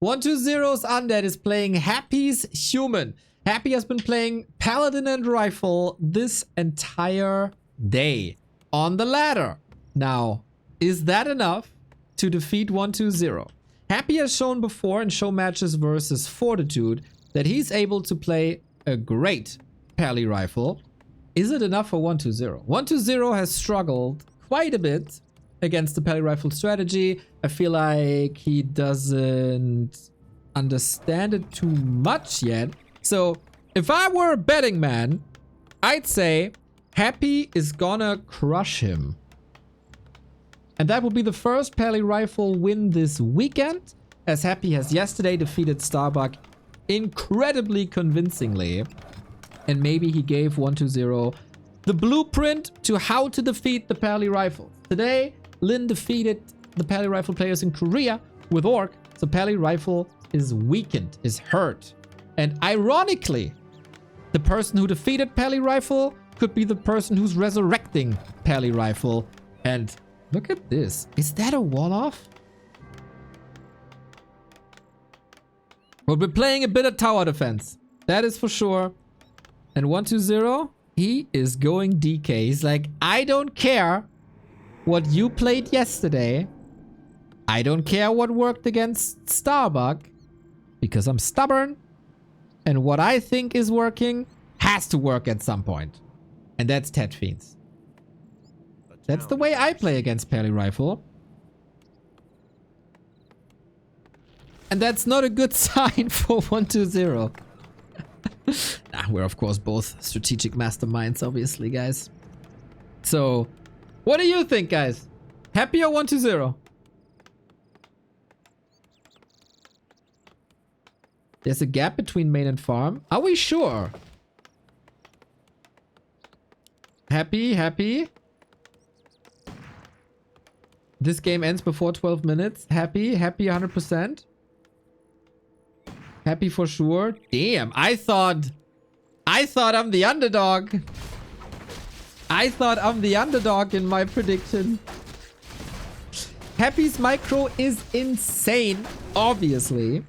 120's Undead is playing Happy's Human. Happy has been playing Paladin and Rifle this entire day on the ladder. Now, is that enough to defeat 120? Happy has shown before in show matches versus Fortitude that he's able to play a great Pally Rifle. Is it enough for 120? 120 has struggled quite a bit against the Pally Rifle strategy. I feel like he doesn't understand it too much yet. So if I were a betting man, I'd say Happy is gonna crush him. And that will be the first Pally Rifle win this weekend, as Happy has yesterday defeated Starbuck incredibly convincingly. And maybe he gave 120 the blueprint to how to defeat the Pally Rifle. Today, Lin defeated the Pally Rifle players in Korea with Orc, so Pally Rifle is weakened, is hurt. And ironically, the person who defeated Pally Rifle could be the person who's resurrecting Pally Rifle. And look at this. Is that a wall-off? Well, we're playing a bit of tower defense. That is for sure. And 120, he is going DK. He's like, I don't care what you played yesterday. I don't care what worked against Starbuck, because I'm stubborn. And what I think is working has to work at some point. And that's Tet Fiends. That's the way I play against Pally Rifle. And that's not a good sign for 120. We're of course both strategic masterminds, obviously, guys. So, what do you think, guys? Happy or 120? There's a gap between main and farm. Are we sure? Happy, happy. This game ends before 12 minutes. Happy, happy 100%. Happy for sure. Damn, I thought I'm the underdog. I thought I'm the underdog in my prediction. Happy's micro is insane, obviously.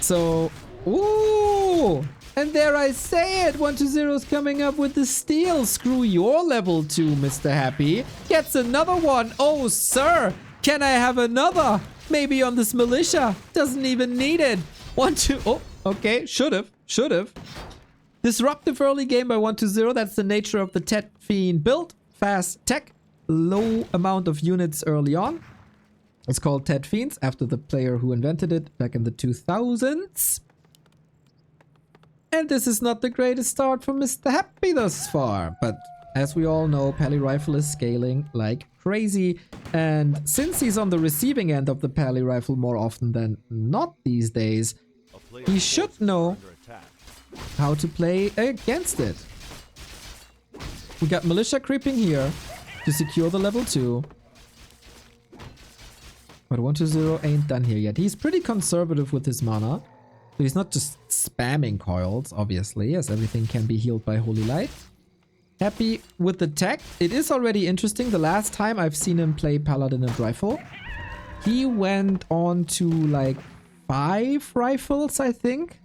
So, ooh, and there I say it, 120 is coming up with the steal. Screw your level 2, Mr. Happy. Gets another one. Oh, sir, can I have another? Maybe on this militia. Doesn't even need it. 1-2. Oh, okay. Should have. Disruptive early game by 120. That's the nature of the Tet Fiend build. Fast tech, low amount of units early on. It's called Tet Fiends after the player who invented it back in the 2000s. And this is not the greatest start for Mr. Happy thus far. But as we all know, Pally Rifle is scaling like crazy. And since he's on the receiving end of the Pally Rifle more often than not these days, he should know how to play against it. We got Militia creeping here to secure the level 2. But 120 ain't done here yet. He's pretty conservative with his mana. So he's not just spamming coils, obviously, as everything can be healed by Holy Light. Happy with the tech. It is already interesting. The last time I've seen him play Paladin and Rifle, he went on to like 5 rifles, I think.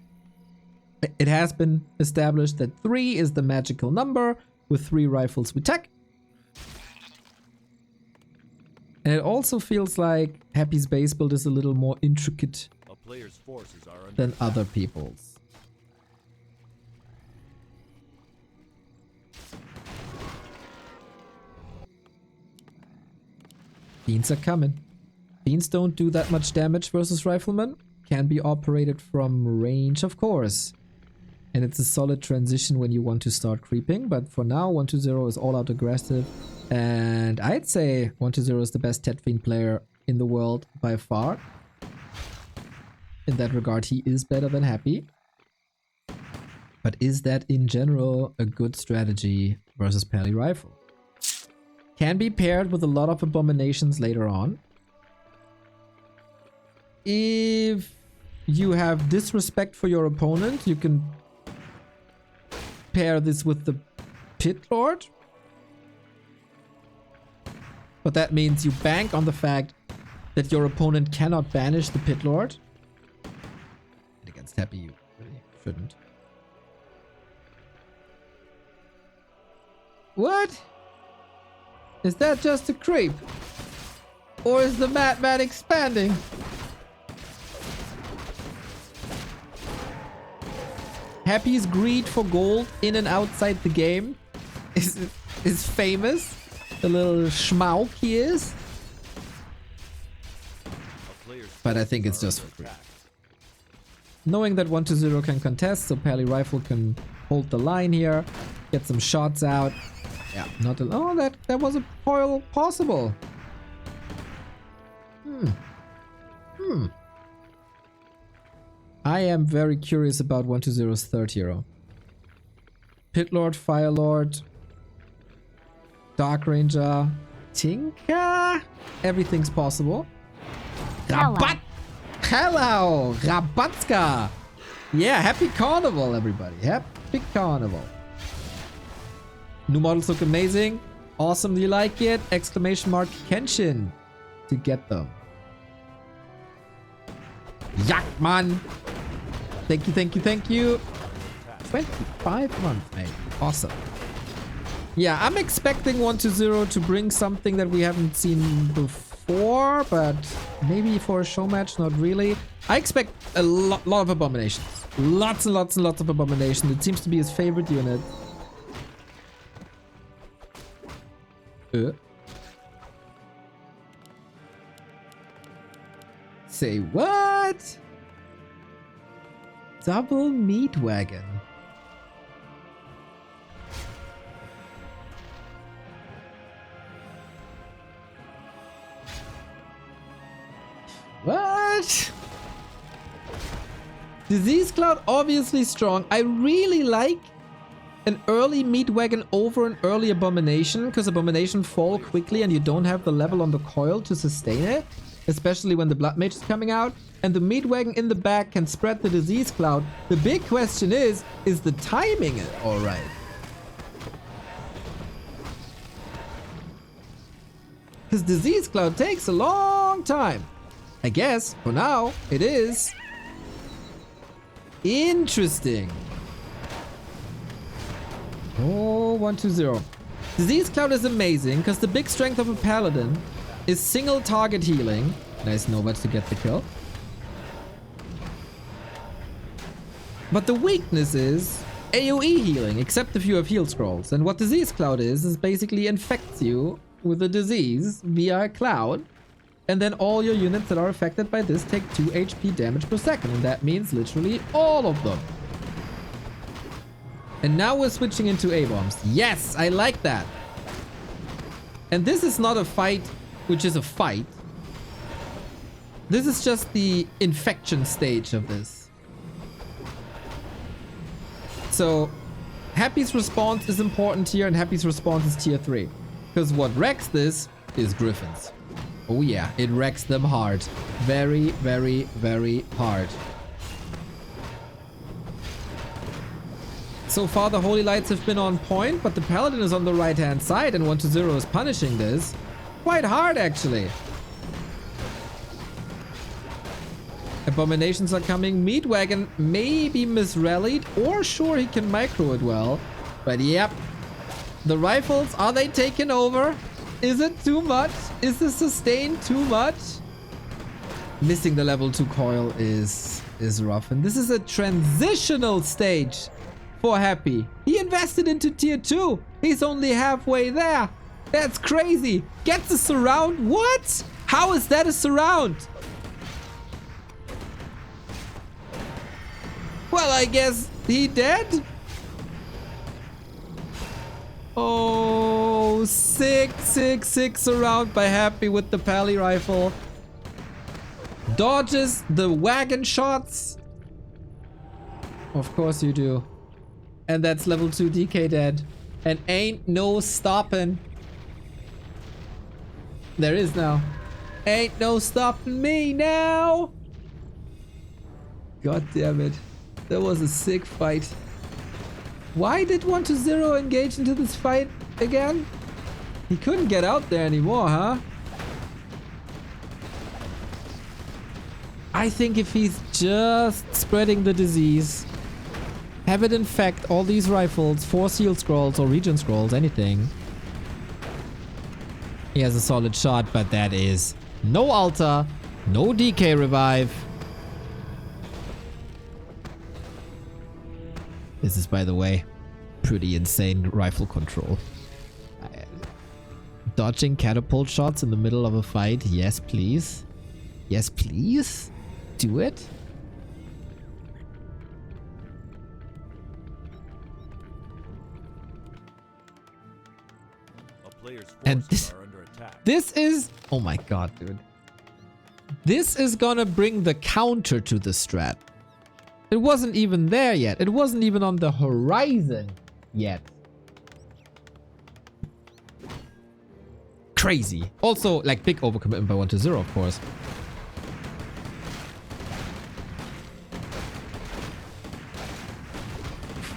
It has been established that 3 is the magical number. With 3 rifles we tech. And it also feels like Happy's base build is a little more intricate than other people's. Fiends are coming. Fiends don't do that much damage versus Riflemen. Can be operated from range, of course. And it's a solid transition when you want to start creeping. But for now, 120 is all out aggressive. And I'd say 120 is the best Tet Fiend player in the world by far. In that regard, he is better than Happy. But is that in general a good strategy versus Pally Rifle? Can be paired with a lot of abominations later on. If you have disrespect for your opponent, you can pair this with the Pit Lord. But that means you bank on the fact that your opponent cannot banish the Pit Lord. Happy you really shouldn't. What? Is that just a creep? Or is the madman expanding? Happy's greed for gold in and outside the game is famous. The little schmauk he is. But I think it's just for free. Knowing that 1-0 can contest, so Pally Rifle can hold the line here, get some shots out. Yeah, not a... Oh, that was a foil possible. I am very curious about 1-0's third hero. Pit Lord, Fire Lord, Dark Ranger, Tinker. Everything's possible. Rabat! Hello! Rabatska! Yeah, happy carnival, everybody. Happy carnival. New models look amazing. Awesome, do you like it? Exclamation mark Kenshin to get them. Yak, man! Thank you, thank you, thank you. 25 months, mate. Awesome. Yeah, I'm expecting 1-0 to bring something that we haven't seen before, but maybe for a show match, not really. I expect a lot of abominations. Lots and lots and lots of abominations. It seems to be his favorite unit. Say what? Double meat wagon. What? Disease Cloud obviously strong. I really like an early meat wagon over an early abomination, because abomination fall quickly and you don't have the level on the coil to sustain it, especially when the blood mage is coming out, and the meat wagon in the back can spread the disease cloud. The big question is the timing it all right? Because disease cloud takes a long time. I guess for now it is. Interesting. Oh, 1-2-0. Disease Cloud is amazing because the big strength of a Paladin is single target healing. Nice Nova to get the kill. But the weakness is AoE healing, except if you have heal scrolls. And what Disease Cloud is basically infects you with a disease via a cloud. And then all your units that are affected by this take 2 HP damage per second. And that means literally all of them. And now we're switching into A-bombs. Yes, I like that. And this is not a fight, which is a fight. This is just the infection stage of this. So, Happy's response is important here, and Happy's response is tier 3. Because what wrecks this is Griffins. Oh yeah, it wrecks them hard. Very, very, very hard. So far the Holy Lights have been on point, but the Paladin is on the right hand side and 1-0 is punishing this quite hard actually. Abominations are coming. Meat Wagon may be misrallied, or sure he can micro it well. But yep. The rifles, are they taking over? Is it too much? Is the sustain too much? Missing the level 2 coil is rough. And this is a transitional stage for Happy. He invested into tier 2. He's only halfway there. That's crazy. Gets a surround? What? How is that a surround? Well, I guess he dead? Oh, sick surround by Happy with the Pally rifle. Dodges the wagon shots. Of course you do. And that's level 2 DK dead. And ain't no stopping. There is now. Ain't no stopping me now. God damn it. That was a sick fight. Why did 1-0 engage into this fight again? He couldn't get out there anymore, huh? I think if he's just spreading the disease, have it infect all these rifles, 4 seal scrolls or region scrolls, anything. He has a solid shot, but that is no altar, no DK revive. This is, by the way, pretty insane rifle control. Dodging catapult shots in the middle of a fight. Yes, please. Yes, please. Do it. And this is... Oh my god, dude. This is gonna bring the counter to the strat. It wasn't even there yet. It wasn't even on the horizon yet. Crazy. Also, like, big overcommitment by 1-0, of course.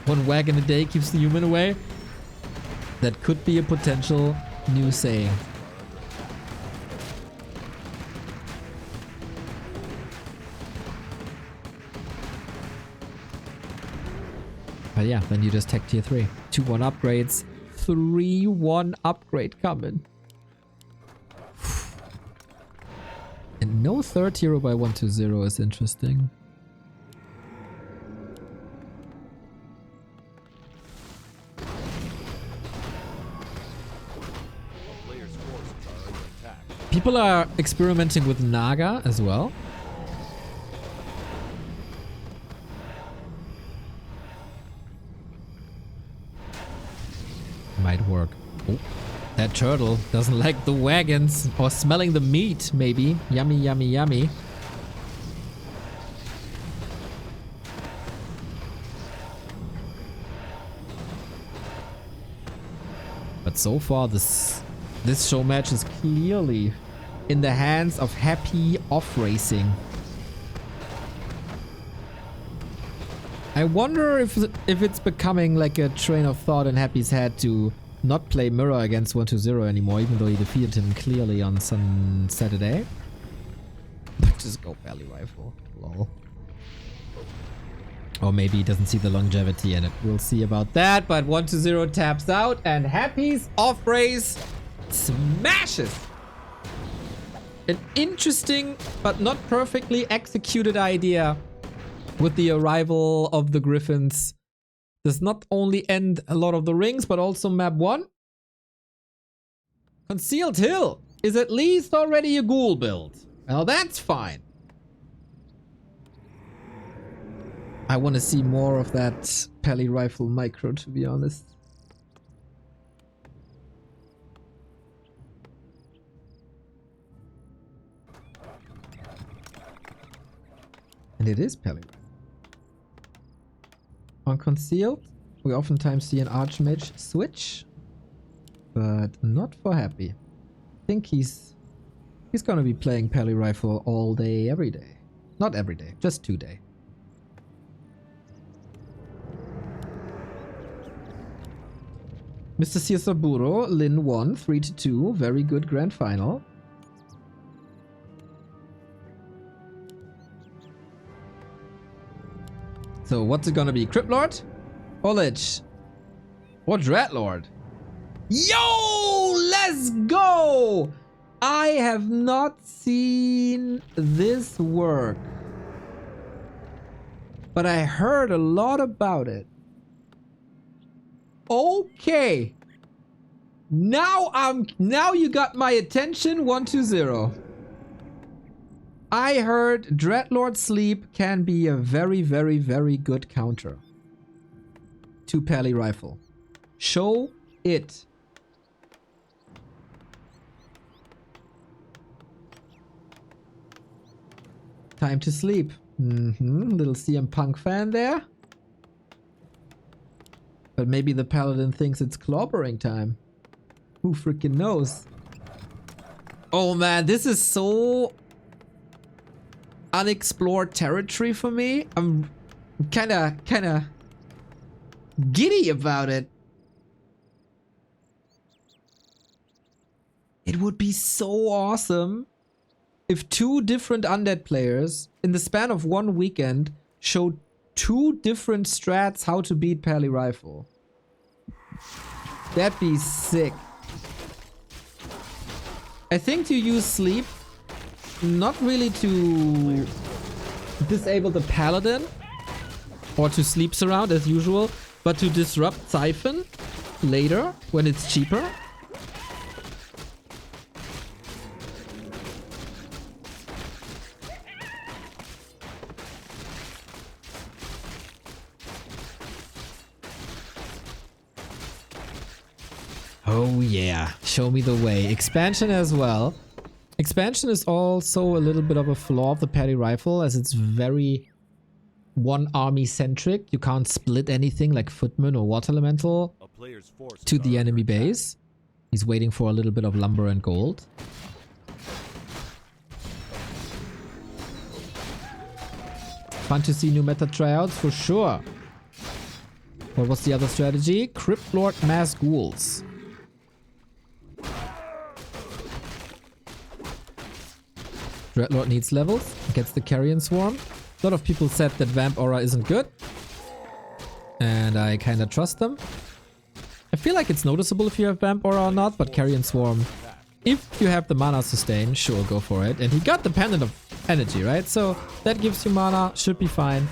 One wagon a day keeps the human away. That could be a potential new saying. But yeah, then you just tech tier 3. 2-1 upgrades. 3-1 upgrade coming. And no third hero by 1-0 is interesting. People are experimenting with Naga as well. Might work. Oh, that turtle doesn't like the wagons or smelling the meat, maybe. Yummy, yummy, yummy. But so far, this show match is clearly in the hands of Happy Off Racing. I wonder if it's becoming like a train of thought in Happy's head to not play Mirror against 1-0 anymore, even though he defeated him clearly on some Saturday. But just go Belly Rifle. Lol. Or maybe he doesn't see the longevity in it. We'll see about that. But 1-0 taps out and Happy's Off Race smashes. An interesting but not perfectly executed idea with the arrival of the Griffins. Does not only end a lot of the rings, but also map 1. Concealed Hill is at least already a ghoul build. Well, that's fine. I want to see more of that Pally Rifle micro, to be honest. And it is Pally Rifle. On Concealed, we oftentimes see an Archmage switch, but not for Happy. I think he's gonna be playing Pally Rifle all day, every day. Not every day, just 2 days. Mr. Siasaburo, Lin won 3-2. Very good grand final. So what's it gonna be? Crypt Lord? Or Lich? Or Dreadlord? Yo! Let's go! I have not seen this work, but I heard a lot about it. Okay. Now you got my attention, 1-0. I heard Dreadlord Sleep can be a very, very, very good counter to Pally Rifle. Show it. Time to sleep. Little CM Punk fan there. But maybe the Paladin thinks it's clobbering time. Who freaking knows? Oh man, this is so unexplored territory for me. I'm kinda giddy about it. It would be so awesome if two different undead players in the span of one weekend showed two different strats how to beat Pally Rifle. That'd be sick. I think you use sleep not really to disable the Paladin or to sleep surround as usual, but to disrupt Siphon later when it's cheaper. Oh yeah, show me the way. Expansion as well. Expansion is also a little bit of a flaw of the Pally Rifle, as it's very one army centric. You can't split anything like Footman or Water Elemental to the enemy base. He's waiting for a little bit of lumber and gold. Fun to see new meta tryouts for sure. What was the other strategy? Crypt Lord Mass Ghouls. Dreadlord needs levels, gets the Carrion Swarm. A lot of people said that Vamp Aura isn't good. And I kinda trust them. I feel like it's noticeable if you have Vamp Aura or not, but Carrion Swarm, if you have the mana sustain, sure, go for it. And he got the Pendant of Energy, right? So that gives you mana, should be fine.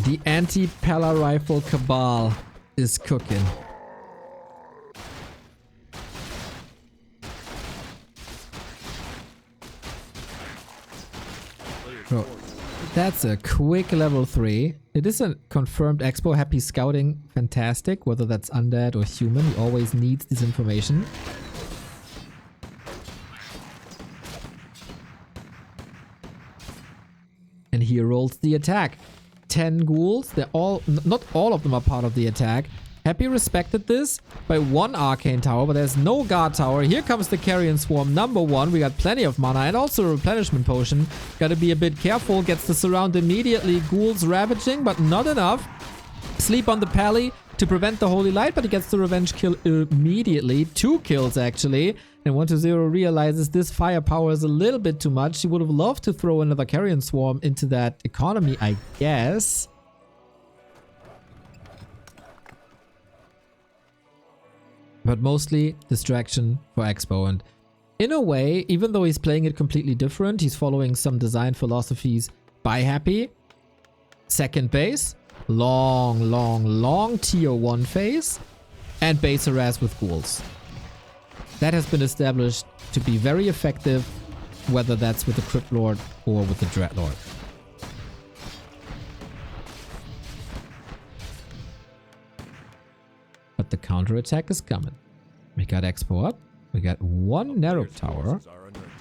The anti-Pala Rifle cabal is cooking. Oh, that's a quick level 3. It is a confirmed expo. Happy scouting. Fantastic. Whether that's undead or human, he always needs this information. And he rolls the attack. 10 ghouls. They're all, not all of them are part of the attack. Happy respected this by one Arcane Tower, but there's no Guard Tower. Here comes the Carrion Swarm number 1. We got plenty of mana and also a replenishment potion. Gotta be a bit careful. Gets the surround immediately. Ghouls ravaging, but not enough. Sleep on the Pally to prevent the Holy Light, but he gets the revenge kill immediately. 2 kills actually. And 120 realizes this firepower is a little bit too much. He would have loved to throw another Carrion Swarm into that economy, I guess. But mostly distraction for Expo. And in a way, even though he's playing it completely different, he's following some design philosophies by Happy. Second base, long tier 1 phase, and base harass with ghouls. That has been established to be very effective, whether that's with the Crypt Lord or with the Dreadlord. But the counterattack is coming. We got Expo up. We got 1 narrow tower,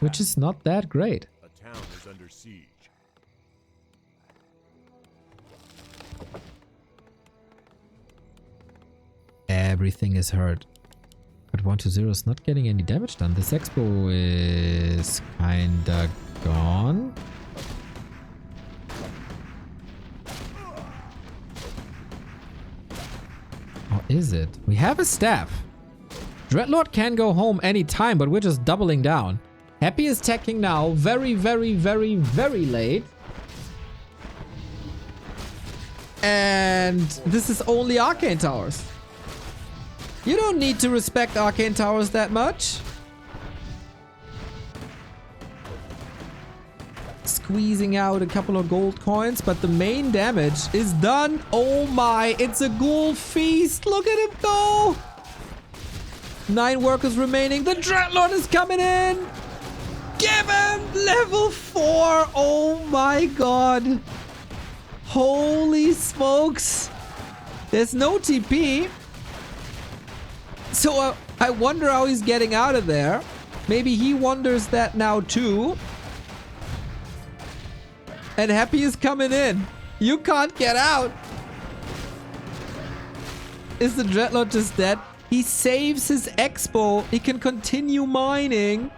which is not that great. A town is under siege. Everything is hurt. But 120 is not getting any damage done. This Expo is kinda gone. Or is it? We have a staff. Dreadlord can go home anytime, but we're just doubling down. Happy is teching now. Very late. And this is only Arcane Towers. You don't need to respect Arcane Towers that much. Squeezing out a couple of gold coins, but the main damage is done. Oh my, it's a ghoul feast. Look at him go. 9 workers remaining. The Dreadlord is coming in. Give him level 4. Oh my god. Holy smokes. There's no TP. So I wonder how he's getting out of there. Maybe he wonders that now too. And Happy is coming in. You can't get out. Is the Dreadlord just dead? He saves his Expo. He can continue mining.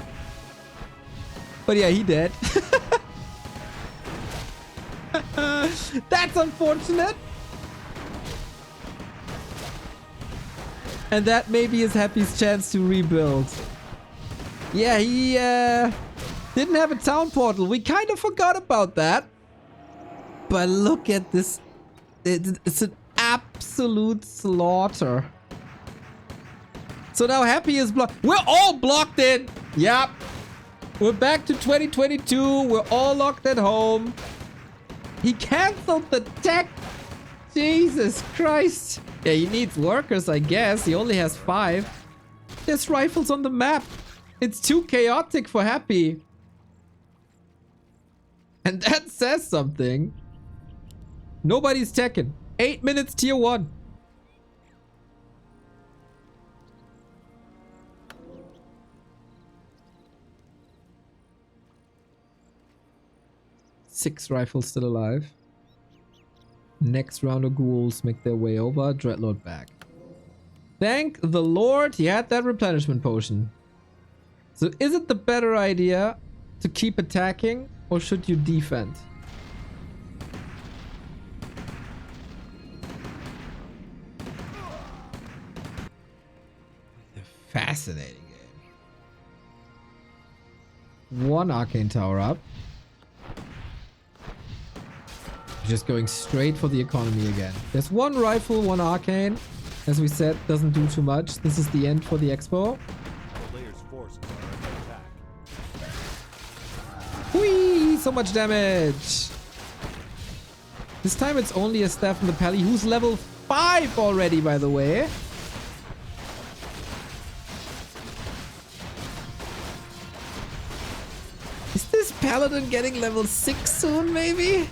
But yeah, he dead. That's unfortunate. And that maybe is Happy's chance to rebuild. Yeah, he didn't have a town portal. We kind of forgot about that. But look at this. It's an absolute slaughter. So now Happy is blocked. We're all blocked in. Yep. We're back to 2022. We're all locked at home. He canceled the tech. Jesus Christ. Yeah, he needs workers, I guess. He only has 5. There's rifles on the map. It's too chaotic for Happy. And that says something. Nobody's teching. 8 minutes tier 1. Six rifles still alive. Next round of ghouls make their way over. Dreadlord back. Thank the Lord he had that replenishment potion. So is it the better idea to keep attacking or should you defend? Fascinating game. 1 arcane tower up. Just going straight for the economy again. There's 1 rifle, 1 arcane. As we said, doesn't do too much. This is the end for the expo. Whee! So much damage. This time it's only a staff from the Pally, who's level 5 already, by the way. Is this Paladin getting level 6 soon, maybe?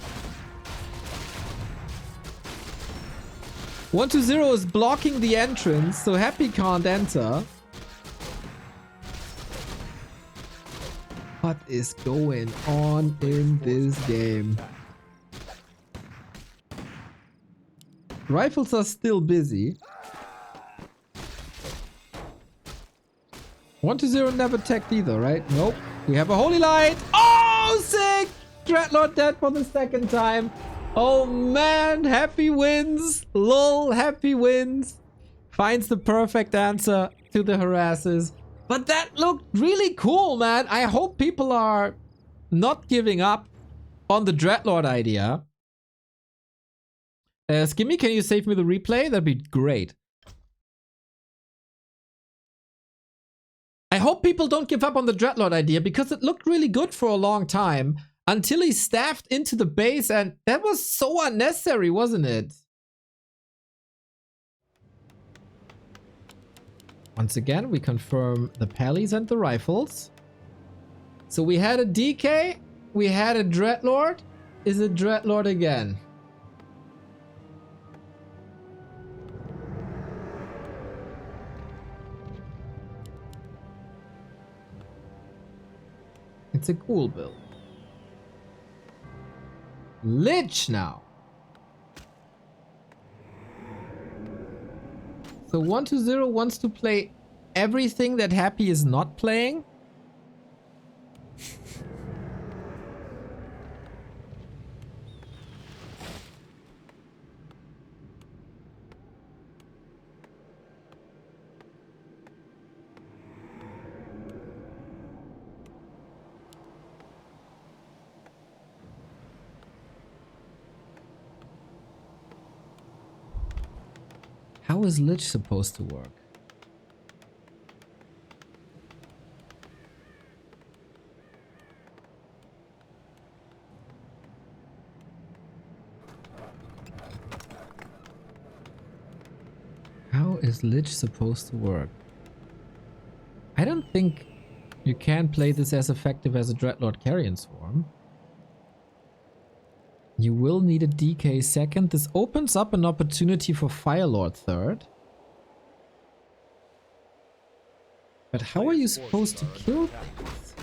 120 is blocking the entrance, so Happy can't enter. What is going on in this game? Rifles are still busy. 120 never teched either, right? Nope. We have a holy light. Oh, sick! Dreadlord dead for the 2nd time. Oh man, Happy wins. Lol, Happy wins. Finds the perfect answer to the harasses. But that looked really cool, man. I hope people are not giving up on the Dreadlord idea. Skimmy, can you save me the replay? That'd be great. I hope people don't give up on the Dreadlord idea because it looked really good for a long time. Until he staffed into the base, and that was so unnecessary, wasn't it? Once again, we confirm the Pallies and the rifles. So we had a DK, we had a Dreadlord. Is it Dreadlord again? It's a cool build. Lich now. So 120 wants to play everything that Happy is not playing. How is Lich supposed to work? How is Lich supposed to work? I don't think you can play this as effective as a Dreadlord Carrion Swarm. You will need a DK second. This opens up an opportunity for Firelord third. But how are you supposed to kill things?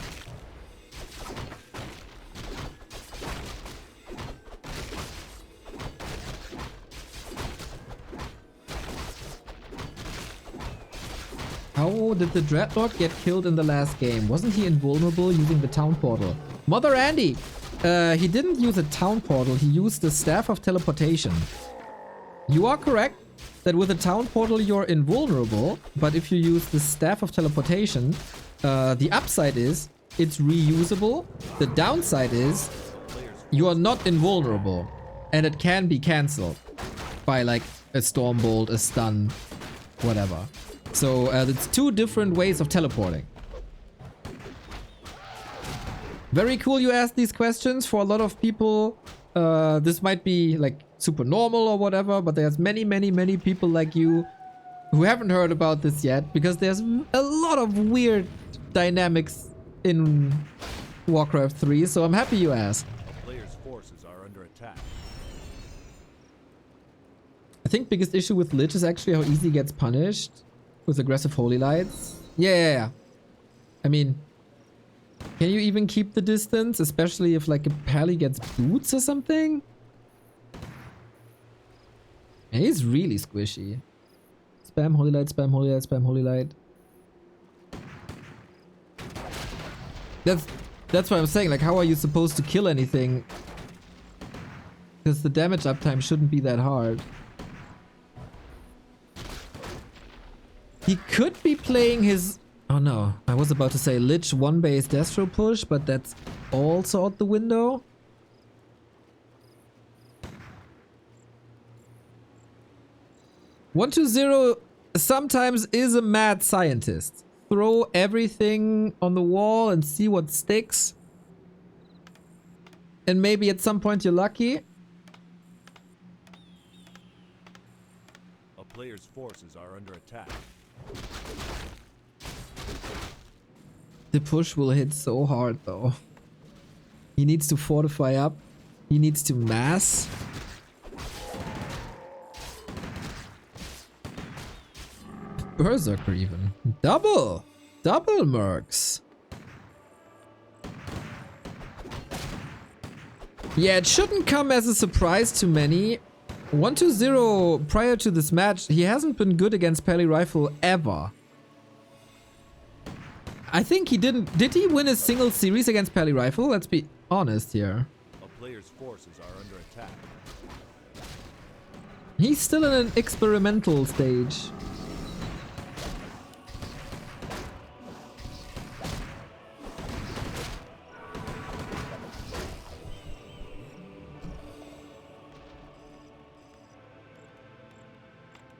How did the Dreadlord get killed in the last game? Wasn't he invulnerable using the town portal? Mother Andy! He didn't use a town portal, he used the Staff of Teleportation. You are correct. that with the town portal you're invulnerable, but if you use the Staff of Teleportation, the upside is it's reusable. The downside is you are not invulnerable, and it can be cancelled by like a Storm Bolt, a stun, whatever. So it's two different ways of teleporting. Very cool you asked these questions. For a lot of people, this might be like super normal or whatever, but there's many people like you who haven't heard about this yet, because there's a lot of weird dynamics in Warcraft 3, so I'm happy you asked. A player's forces are under attack. I think biggest issue with Lich is actually how easy he gets punished with aggressive holy lights. Yeah. I mean, can you even keep the distance, especially if like a pally gets boots or something? And he's really squishy. Spam holy light, spam holy light, spam holy light. That's what I'm saying, like how are you supposed to kill anything? Because the damage uptime shouldn't be that hard. He could be playing his... Oh no, I was about to say Lich 1-base Destro push, but that's also out the window. One2zero sometimes is a mad scientist. Throw everything on the wall and see what sticks. And maybe at some point you're lucky. A player's forces are under attack. The push will hit so hard though. He needs to fortify up. He needs to mass. Berserker even. Double mercs. Yeah, it shouldn't come as a surprise to many. 120 prior to this match, he hasn't been good against Pally Rifle ever. I think he didn't... Did he win a single series against Pally Rifle? Let's be honest here. A player's forces are under attack. He's still in an experimental stage.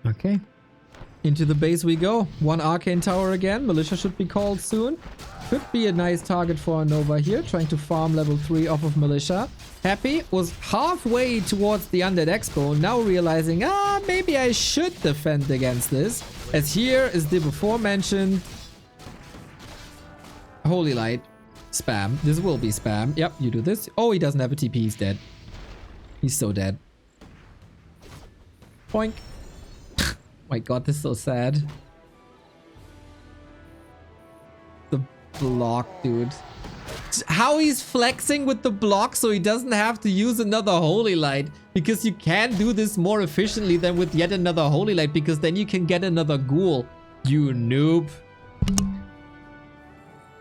Okay. Into the base we go. One arcane tower again. Militia should be called soon. Could be a nice target for a Nova here. Trying to farm level 3 off of Militia. Happy was halfway towards the Undead Expo. Now realizing, maybe I should defend against this. As here is the before mentioned Holy Light spam. This will be spam. Yep, you do this. Oh, he doesn't have a TP. He's dead. He's so dead. Boink. My god, this is so sad. The block, dude. How he's flexing with the block so he doesn't have to use another Holy Light. Because you can do this more efficiently than with yet another Holy Light. Because then you can get another ghoul. You noob.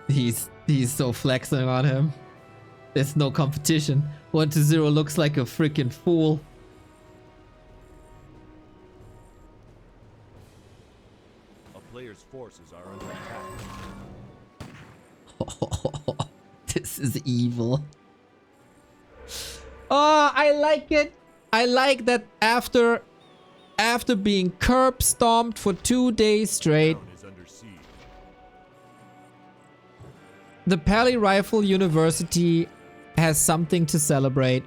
He's so flexing on him. There's no competition. 120 looks like a freaking fool. Player's forces are under attack. Oh, this is evil. Oh, I like it. I like that after being curb stomped for 2 days straight, the Pally Rifle University has something to celebrate.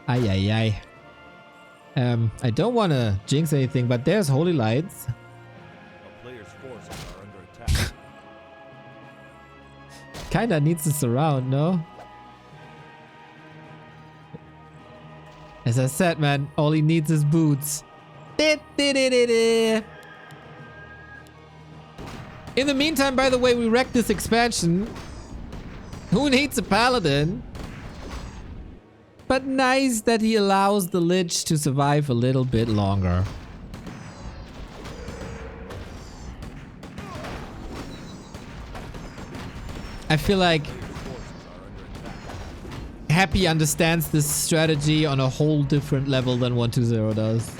Ay. I don't want to jinx anything, but there's Holy Lights. Forces are under attack. Kinda needs to surround, no? As I said, man, all he needs is boots. In the meantime, by the way, we wrecked this expansion. Who needs a Paladin? But nice that he allows the Lich to survive a little bit longer. I feel like Happy understands this strategy on a whole different level than 120 does.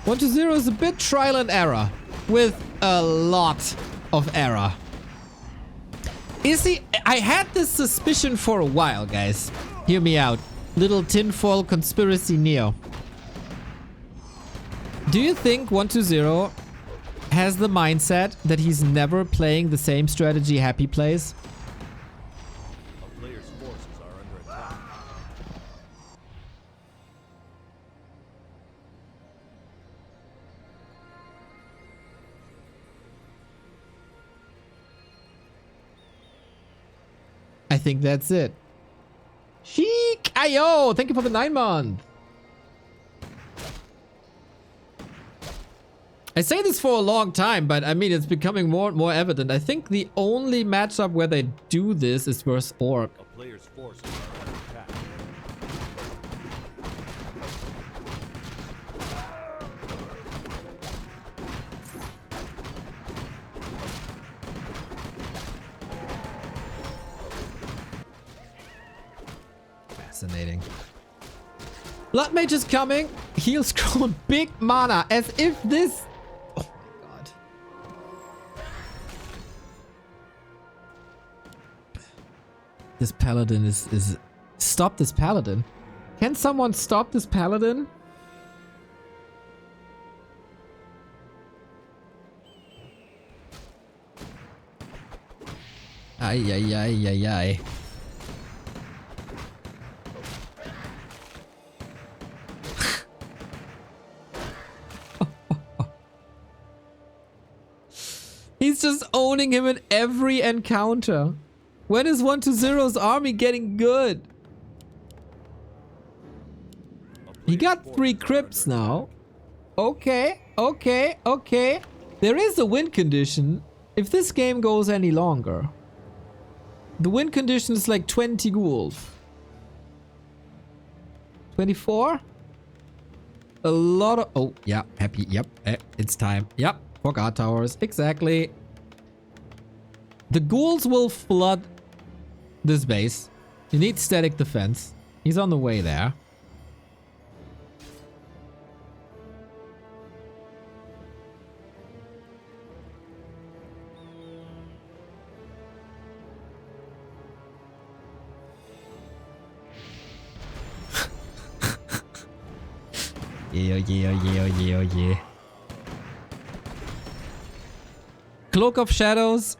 120 is a bit trial and error. With a lot of error. Is he... I had this suspicion for a while, guys. Hear me out. Little tinfoil conspiracy Neo. Do you think 120 has the mindset that he's never playing the same strategy Happy plays? A player's forces are under attack. I think that's it. Sheik! Ayo! Thank you for the 9-month. I say this for a long time, but I mean, it's becoming more and more evident. I think the only matchup where they do this is versus Orc. A player's forces are under attack. Fascinating. Blood Mage is coming. Heal scroll big mana as if this... Oh my god. This Paladin is... Stop this Paladin. Can someone stop this Paladin? Ay, ay, ay, ay, ay. He's just owning him in every encounter. When is 120's army getting good? He got 3 crypts now. Okay, okay, okay. There is a win condition if this game goes any longer. The win condition is like 20 ghouls. 24? A lot of... Oh, yeah, Happy. Yep, it's time. Yep. For guard towers, exactly. The ghouls will flood this base. You need static defense. He's on the way there. Yeah, yeah, yeah, yeah, yeah. Cloak of Shadows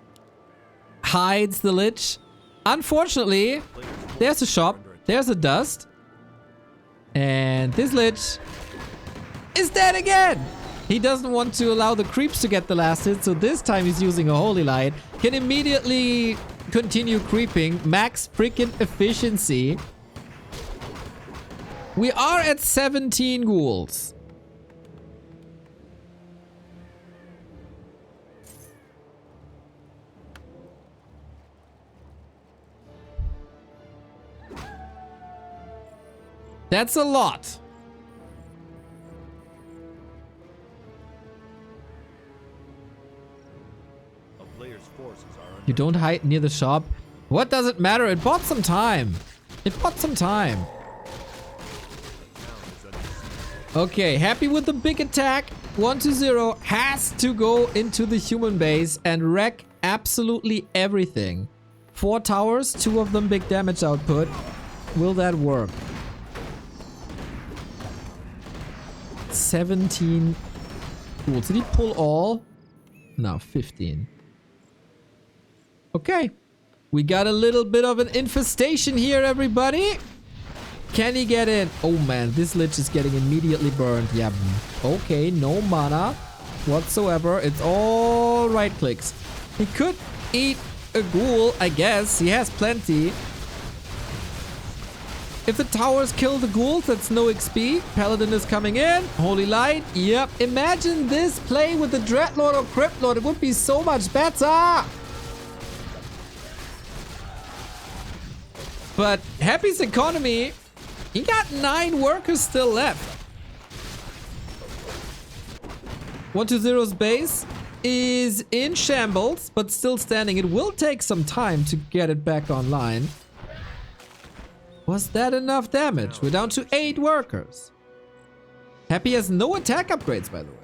hides the Lich. Unfortunately, there's a shop, there's a dust, and this Lich is dead again. He doesn't want to allow the creeps to get the last hit, so this time he's using a Holy Light. Can immediately continue creeping. Max freaking efficiency. We are at 17 ghouls. That's a lot. A player's forces are under You don't hide near the shop. What does it matter? It bought some time. It bought some time. Okay, happy with the big attack. 120 has to go into the human base and wreck absolutely everything. 4 towers, 2 of them big damage output. Will that work? 17 ghouls. Did he pull all? No, 15. Okay. We got a little bit of an infestation here, everybody. Can he get in? Oh man, this Lich is getting immediately burned. Yeah. Okay, no mana whatsoever. It's all right clicks. He could eat a ghoul, I guess. He has plenty. If the towers kill the ghouls, that's no XP. Paladin is coming in. Holy Light. Yep. Imagine this play with the Dreadlord or Crypt Lord. It would be so much better. But Happy's economy, he got 9 workers still left. 120's base is in shambles, but still standing. It will take some time to get it back online. Was that enough damage? We're down to 8 workers. Happy has no attack upgrades, by the way.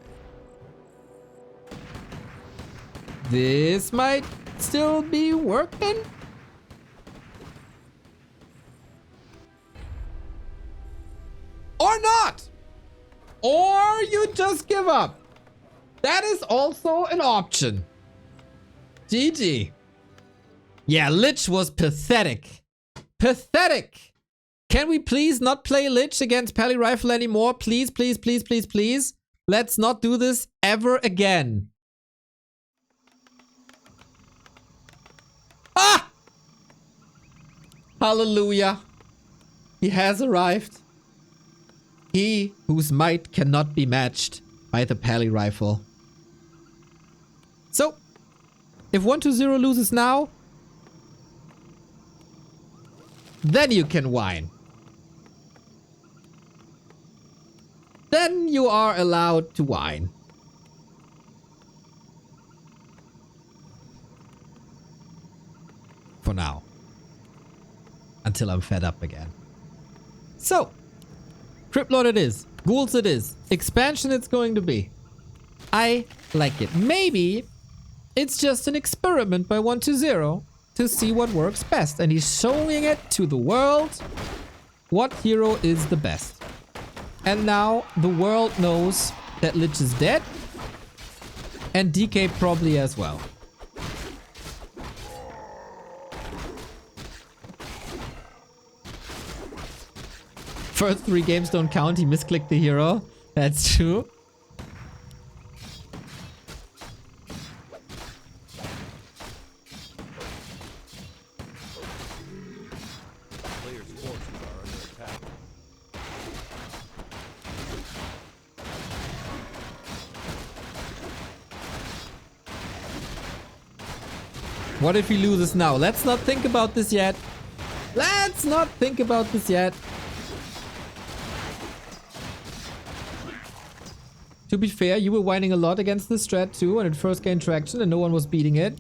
This might still be working. Or not. Or you just give up. That is also an option. GG. Yeah, Lich was pathetic. Pathetic. Can we please not play Lich against Pally Rifle anymore? Please, please, please, please, please. Let's not do this ever again. Ah! Hallelujah. He has arrived. He whose might cannot be matched by the Pally Rifle. So, if 120 loses now, then you can whine. Then you are allowed to whine. For now. Until I'm fed up again. So, Crypt Lord it is. Ghouls it is. Expansion it's going to be. I like it. Maybe it's just an experiment by 120 to see what works best. And he's showing it to the world what hero is the best. And now the world knows that Lich is dead. And DK probably as well. First 3 games don't count. He misclicked the hero. That's true. Players' forces are under attack. What if he loses now? Let's not think about this yet. Let's not think about this yet. To be fair, you were whining a lot against this strat too when it first gained traction and no one was beating it.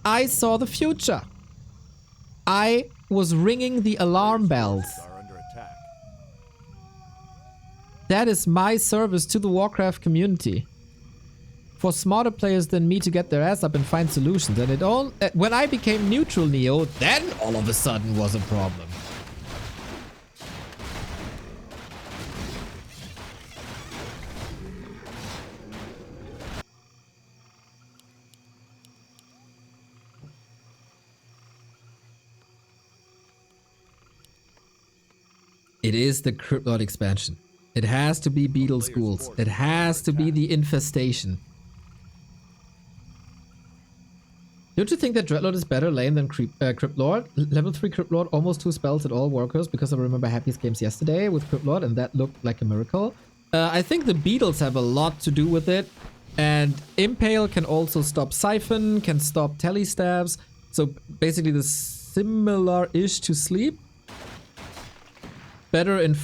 I saw the future. I was ringing the alarm bells. Are under attack. That is my service to the Warcraft community. For smarter players than me to get their ass up and find solutions. And it all when I became neutral Neo, then all of a sudden was a problem. It is the Crypt Lord expansion. It has to be Beetle Schools. It has to be the infestation. Don't you think that Dreadlord is better lane than Crypt Lord? Level 3 Crypt Lord, almost 2 spells at all workers, because I remember Happy's games yesterday with Crypt Lord and that looked like a miracle. I think the beetles have a lot to do with it. And Impale can also stop Siphon, can stop Telestabs. So basically the similar-ish to Sleep. Better in...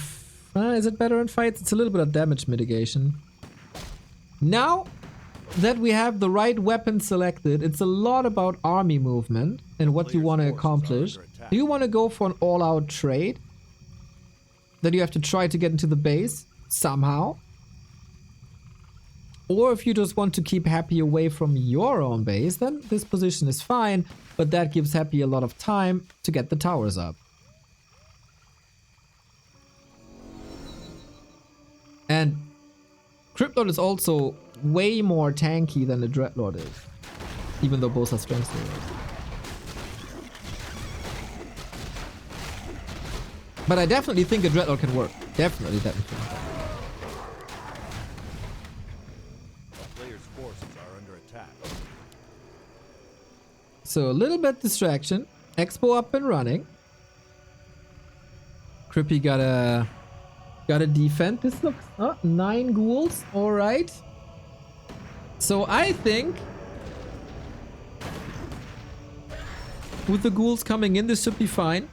is it better in fights? It's a little bit of damage mitigation. Now that we have the right weapon selected, it's a lot about army movement and what you want to accomplish. Do you want to go for an all-out trade? That you have to try to get into the base somehow? Or if you just want to keep Happy away from your own base, then this position is fine, but that gives Happy a lot of time to get the towers up. And Crypt Lord is also way more tanky than the Dreadlord is. Even though both are strength heroes. But I definitely think a Dreadlord can work. Definitely. A player's forces are under attack. So a little bit distraction. Expo up and running. Crippy got a defend. This looks 9 ghouls. Alright. So I think with the ghouls coming in, this should be fine.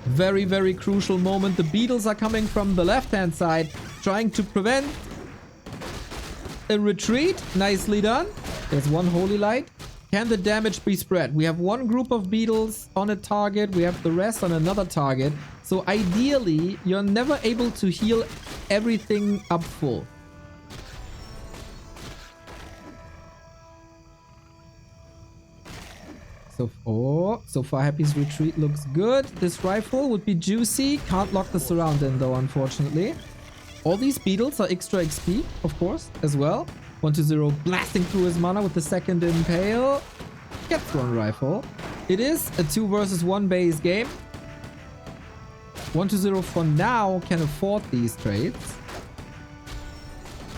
Very, very crucial moment. The beetles are coming from the left-hand side, trying to prevent a retreat. Nicely done. There's one holy light. Can the damage be spread? We have one group of beetles on a target. We have the rest on another target. So ideally, you're never able to heal everything up full. So far Happy's retreat looks good. This rifle would be juicy. Can't lock the surround in though, unfortunately. All these beetles are extra XP, of course, as well. 120 blasting through his mana with the second impale. Gets one rifle. It is a 2 versus 1 base game. 120 for now can afford these trades.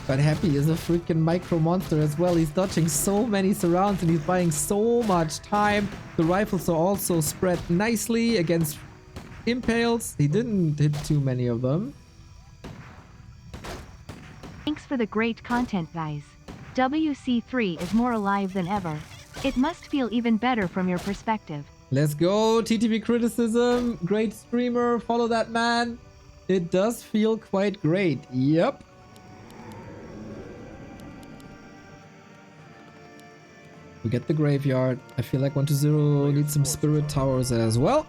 But Happy is a freaking micro monster as well. He's dodging so many surrounds and he's buying so much time. The rifles are also spread nicely against impales. He didn't hit too many of them. Thanks for the great content, guys. WC3 is more alive than ever. It must feel even better from your perspective. Let's go. TTV criticism. Great streamer. Follow that man. It does feel quite great. Yep. We get the graveyard. I feel like 120 needs some spirit towers as well.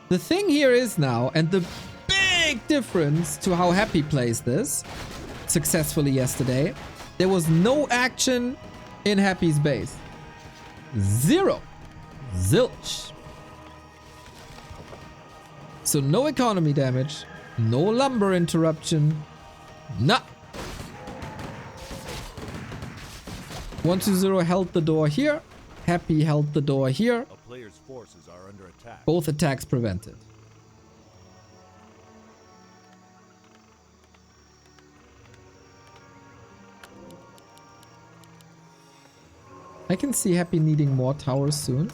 The thing here is now, and the big difference to how Happy plays this successfully yesterday, there was no action in Happy's base. Zero. Zilch. So no economy damage, no lumber interruption, nah. 120 held the door here. Happy held the door here. A player's forces are under attack. Both attacks prevented. I can see Happy needing more towers soon.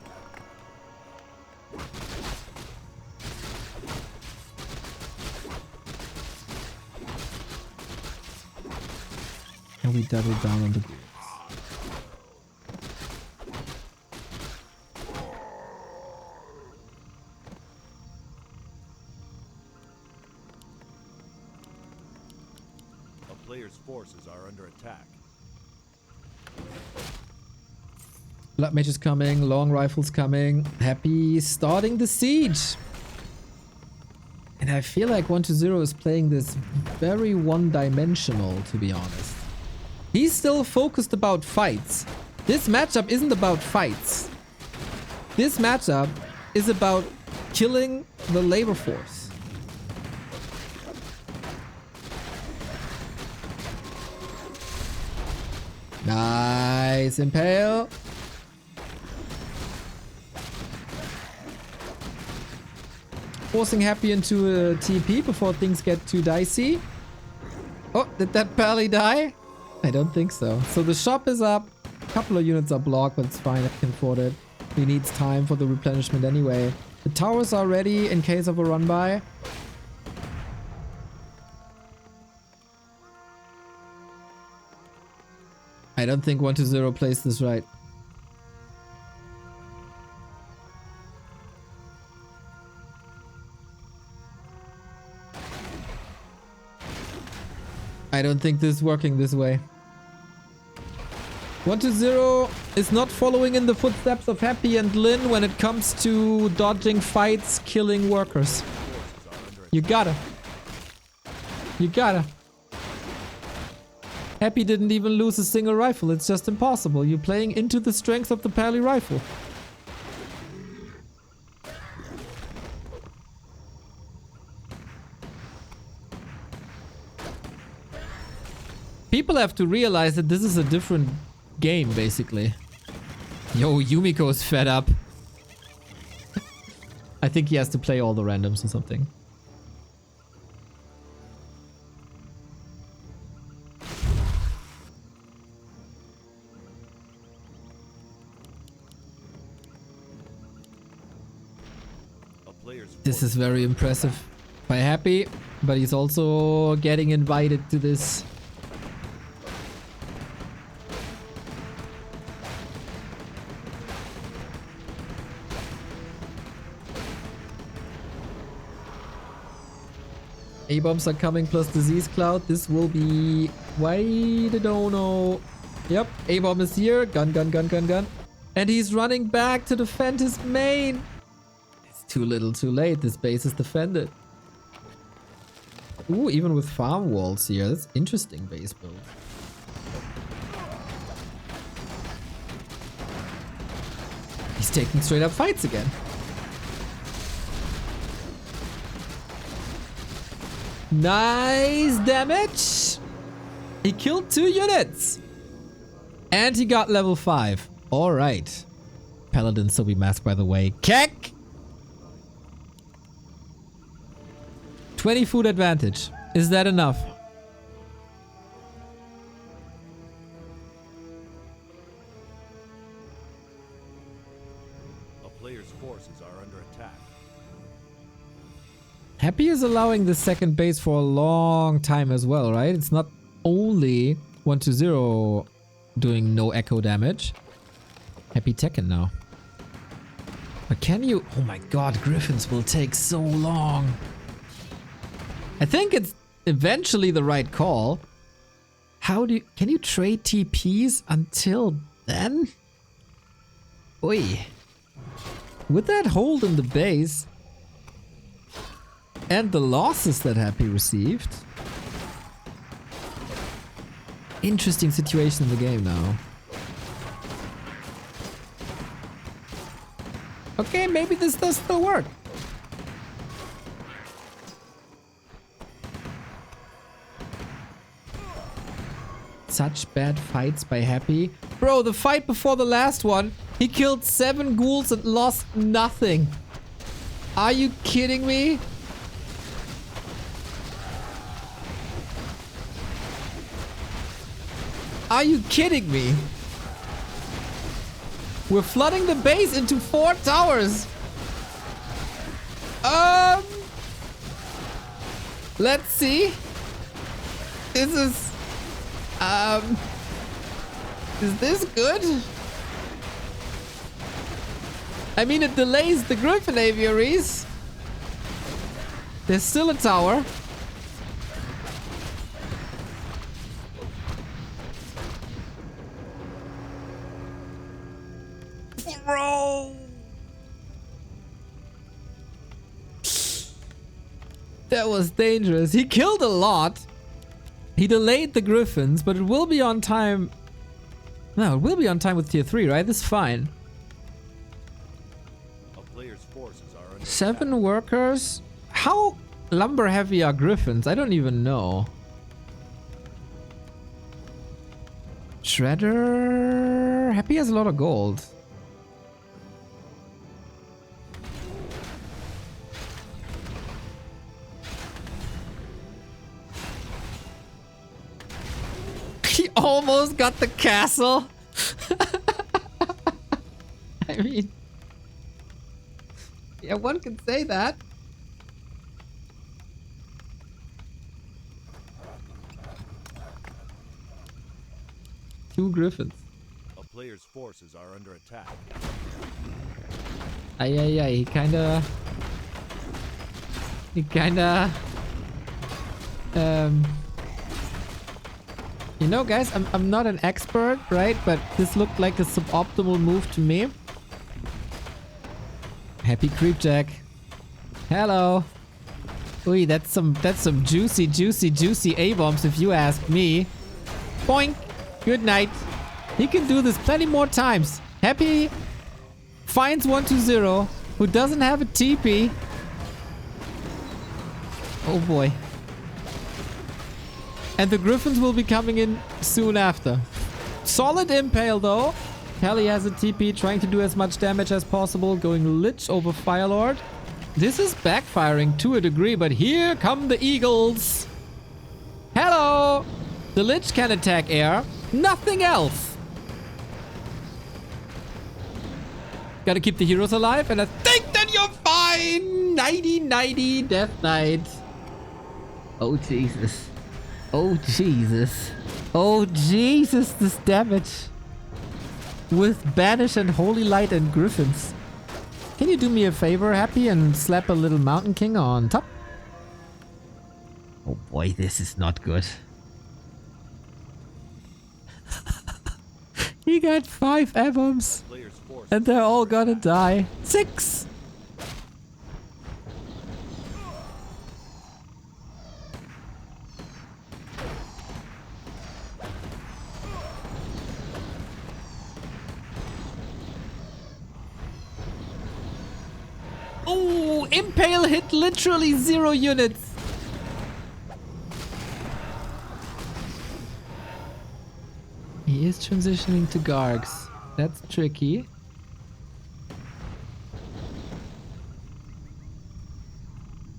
And we double down on the groups. A player's forces are under attack. Blood Mage is coming, long rifles coming. Happy starting the siege. And I feel like 120 is playing this very one-dimensional, to be honest. He's still focused about fights. This matchup isn't about fights. This matchup is about killing the labor force. Nice impale. Forcing Happy into a TP before things get too dicey. Oh, did that Pally die? I don't think so. So the shop is up. A couple of units are blocked, but it's fine. I can afford it. He needs time for the replenishment anyway. The towers are ready in case of a run by. I don't think 120 plays this right. I don't think this is working this way. 120 is not following in the footsteps of Happy and Lin when it comes to dodging fights, killing workers. You gotta. You gotta. Happy didn't even lose a single rifle. It's just impossible. You're playing into the strength of the Pally rifle. People have to realize that this is a different game, basically. Yo, Yumiko's fed up. I think he has to play all the randoms or something. This is very impressive by Happy, but he's also getting invited to this. A-bombs are coming plus disease cloud. This will be quite a dono. Yep, A-bomb is here. Gun, gun, gun, gun, gun. And he's running back to defend his main. It's too little too late. This base is defended. Ooh, even with farm walls here. That's interesting base build. He's taking straight up fights again. Nice damage. He killed 2 units. And he got level 5. All right. Paladin still be masked, by the way. Keck! 20 food advantage. Is that enough? A player's forces are under attack. Happy is allowing the second base for a long time as well, right? It's not only 1-0 doing no echo damage. Happy Tekken now. But can you... Oh my god, Griffins will take so long. I think it's eventually the right call. How do you... Can you trade TPs until then? Oi. With that hold in the base and the losses that Happy received. Interesting situation in the game now. Okay, maybe this does still work. Such bad fights by Happy. Bro, the fight before the last one, he killed 7 ghouls and lost nothing. Are you kidding me? Are you kidding me? We're flooding the base into 4 towers. Let's see. This is this good? I mean, it delays the Griffin aviaries. There's still a tower. Bro! That was dangerous. He killed a lot. He delayed the Griffins, but it will be on time. No, it will be on time with tier 3, right? This is fine. A player's forces are under 7 attack. workers? How lumber heavy are Griffins? I don't even know. Shredder... Happy has a lot of gold. He almost got the castle. I mean... Yeah, one can say that. Two Griffins. A player's forces are under attack. He kinda... You know, guys, I'm not an expert, right? But this looked like a suboptimal move to me. Happy Creepjack. Hello. Ui, that's some juicy A-bombs if you ask me. Boink. Good night. He can do this plenty more times. Happy finds 1-0 who doesn't have a TP. Oh boy. And the Griffins will be coming in soon after. Solid impale though. Kelly has a TP, trying to do as much damage as possible, going Lich over Firelord. This is backfiring to a degree, but here come the Eagles. Hello! The Lich can attack air, nothing else. Gotta keep the heroes alive, and I think that you're fine! 90-90 Death Knight. Oh Jesus. Oh Jesus. Oh Jesus, this damage. With Banish and Holy Light and Griffins. Can you do me a favor, Happy, and slap a little Mountain King on top? Oh boy, this is not good. He got 5 A-bombs. Player's forces And they're all gonna die. 6! Impale hit literally 0 units. He is transitioning to Gargs. That's tricky.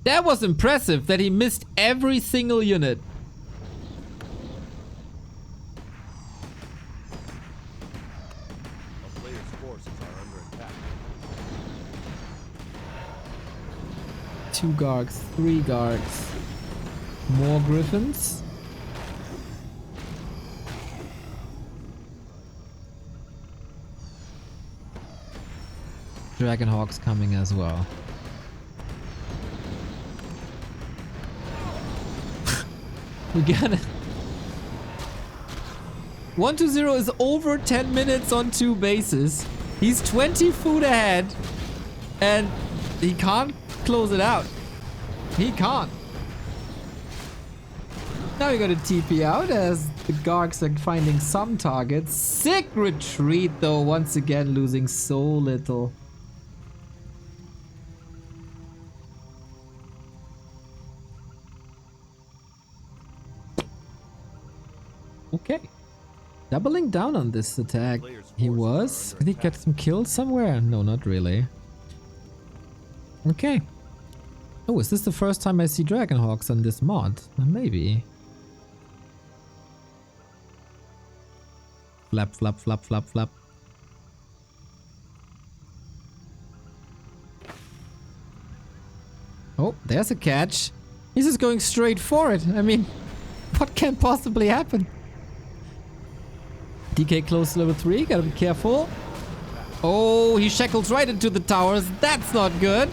That was impressive that he missed every single unit. A player's forces are under attack. 2 Gargs, 3 Gargs. More Griffins. Dragonhawk's coming as well. We got it. 120 is over 10 minutes on 2 bases. He's 20 food ahead. And he can't close it out. He can't. Now we got to TP out as the Gargs are finding some targets. Sick retreat though, once again losing so little. Okay. Doubling down on this attack. He was. Did he get some kills somewhere? No, not really. Okay. Oh, is this the first time I see Dragonhawks on this mod? Maybe. Flap, flap, flap, flap, flap. Oh, there's a catch. He's just going straight for it. I mean, what can possibly happen? DK close to level 3, gotta be careful. Oh, he shackles right into the towers. That's not good.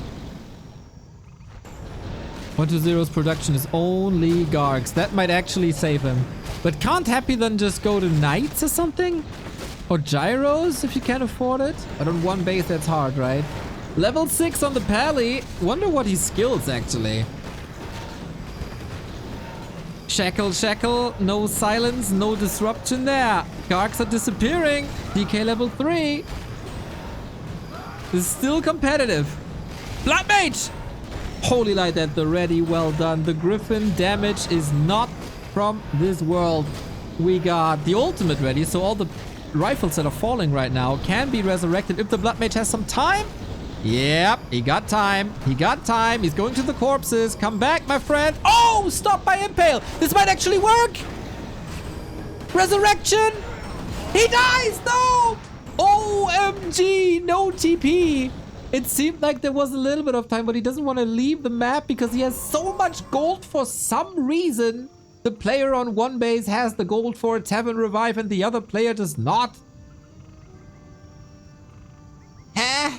120's production is only Gargs. That might actually save him. But can't Happy then just go to Knights or something? Or Gyros if you can't afford it? But on 1 base that's hard, right? Level 6 on the Pally. Wonder what he skills actually. Shackle, shackle, no silence, no disruption there. Gargs are disappearing. DK level 3. This is still competitive. Blood Mage! Holy Light at the ready, well done. The Griffin damage is not from this world. We got the ultimate ready, so all the rifles that are falling right now can be resurrected if the Blood Mage has some time. Yep, he got time. He got time. He's going to the corpses. Come back, my friend. Oh, stop by Impale. This might actually work. Resurrection. He dies. No. OMG. No TP. It seemed like there was a little bit of time, but he doesn't want to leave the map because he has so much gold for some reason. The player on 1 base has the gold for a Tavern Revive and the other player does not. Huh?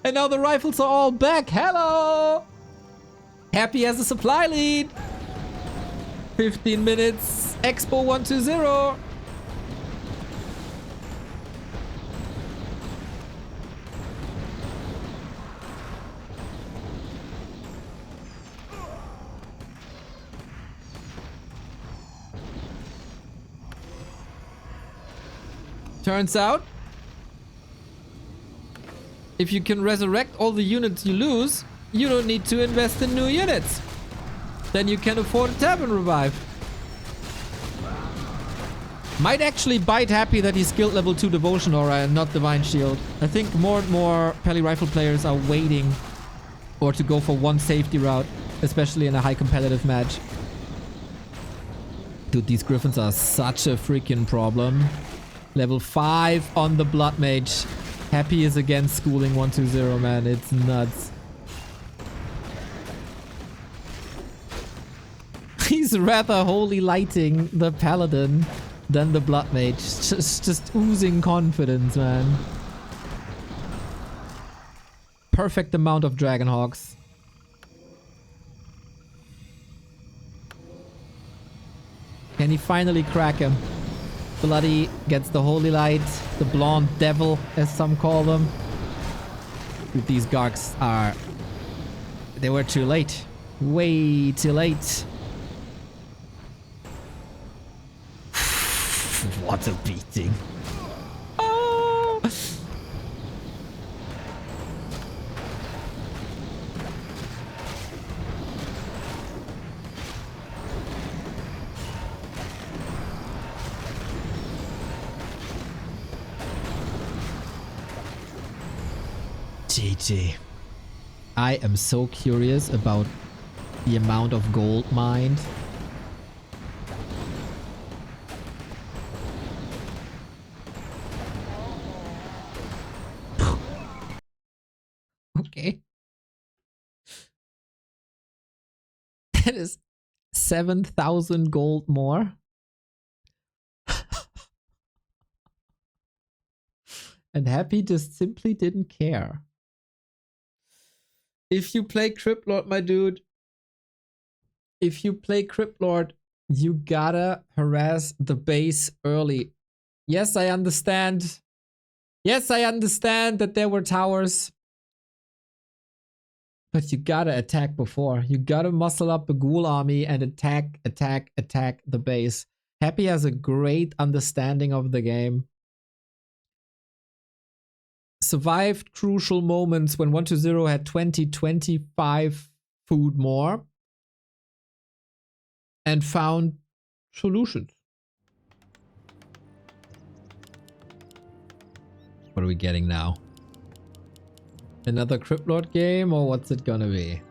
And now the rifles are all back. Hello! Happy as a supply lead. 15 minutes. Expo 120. Turns out, if you can resurrect all the units you lose, you don't need to invest in new units. Then you can afford a Tavern Revive. Might actually bite Happy that he's skilled level 2 Devotion Aura and not Divine Shield. I think more and more Pally Rifle players are waiting or to go for one safety route, especially in a high competitive match. Dude, these Griffins are such a freaking problem. Level 5 on the Blood Mage. Happy is again schooling 120, man. It's nuts. He's rather holy lighting the Paladin than the Blood Mage. Just oozing confidence, man. Perfect amount of Dragonhawks. Can he finally crack him? Bloody gets the Holy Light, the Blonde Devil, as some call them. Dude, these Gargs are... They were too late. Way too late. What a beating. Oh. GG. I am so curious about the amount of gold mined. Okay. That is 7,000 gold more. And Happy just simply didn't care. If you play Crypt Lord, my dude, if you play Crypt Lord, you gotta harass the base early. Yes, I understand. Yes, I understand that there were towers. But you gotta attack before. You gotta muscle up the ghoul army and attack the base. Happy has a great understanding of the game. Survived crucial moments when 120 had 25 food more. And found solutions. What are we getting now? Another Crypt Lord game, or what's it gonna be?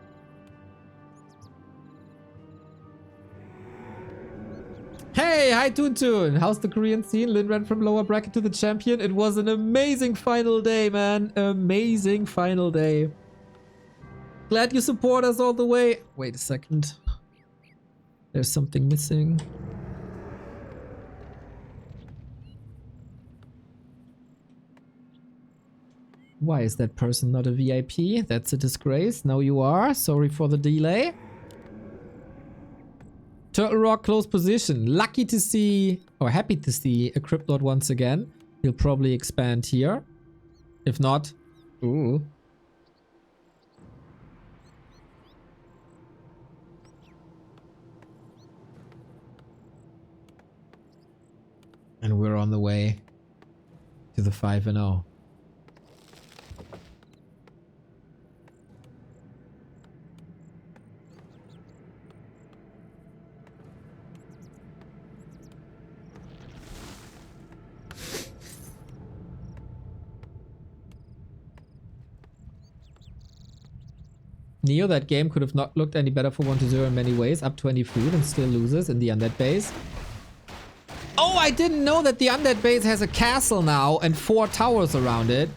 Hey, hi Toon. How's the Korean scene? Lin ran from lower bracket to the champion. It was an amazing final day, man. Amazing final day. Glad you support us all the way. Wait a second. There's something missing. Why is that person not a VIP? That's a disgrace. Now you are. Sorry for the delay. Turtle Rock close position. Lucky to see, or happy to see, a Crypt Lord once again. He'll probably expand here. If not, ooh. And we're on the way to the 5-0. Neo, that game could have not looked any better for 120 in many ways. Up 20 food and still loses in the undead base. Oh, I didn't know that the undead base has a castle now and 4 towers around it.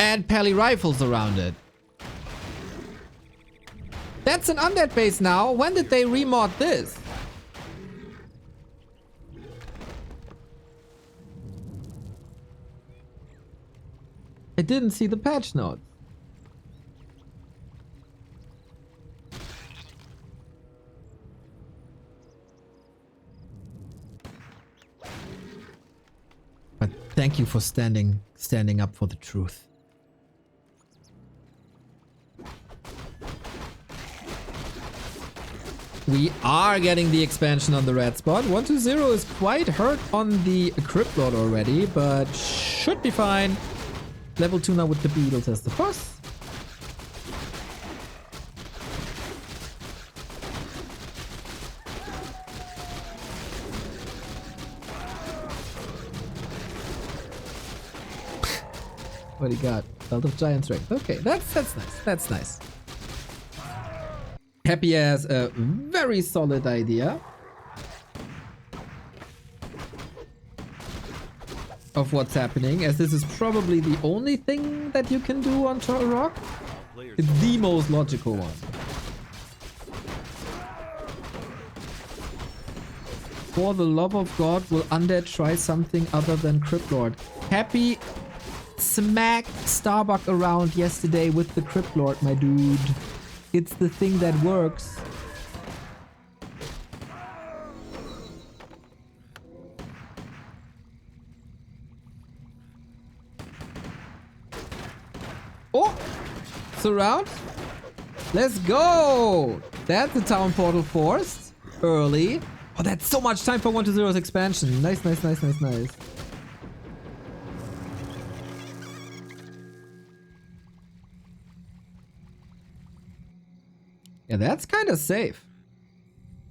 And pally rifles around it. That's an undead base now. When did they remod this? I didn't see the patch notes. But thank you for standing up for the truth. We are getting the expansion on the red spot. 120 is quite hurt on the Crypt Lord already, but should be fine. Level 2 now with the Beetles as the boss. What do you got? Belt of Giant Strength. Okay, that's nice. That's nice. Happy has a very solid idea of what's happening, as this is probably the only thing that you can do on Turtle Rock. It's the most logical one. For the love of God, will Undead try something other than Crypt Lord? Happy smacked Starbuck around yesterday with the Crypt Lord, my dude. It's the thing that works. Oh! Surround. Let's go! That's the town portal forced. Early. Oh, that's so much time for 120's expansion. Nice, nice, nice, nice, nice. Yeah, that's kind of safe.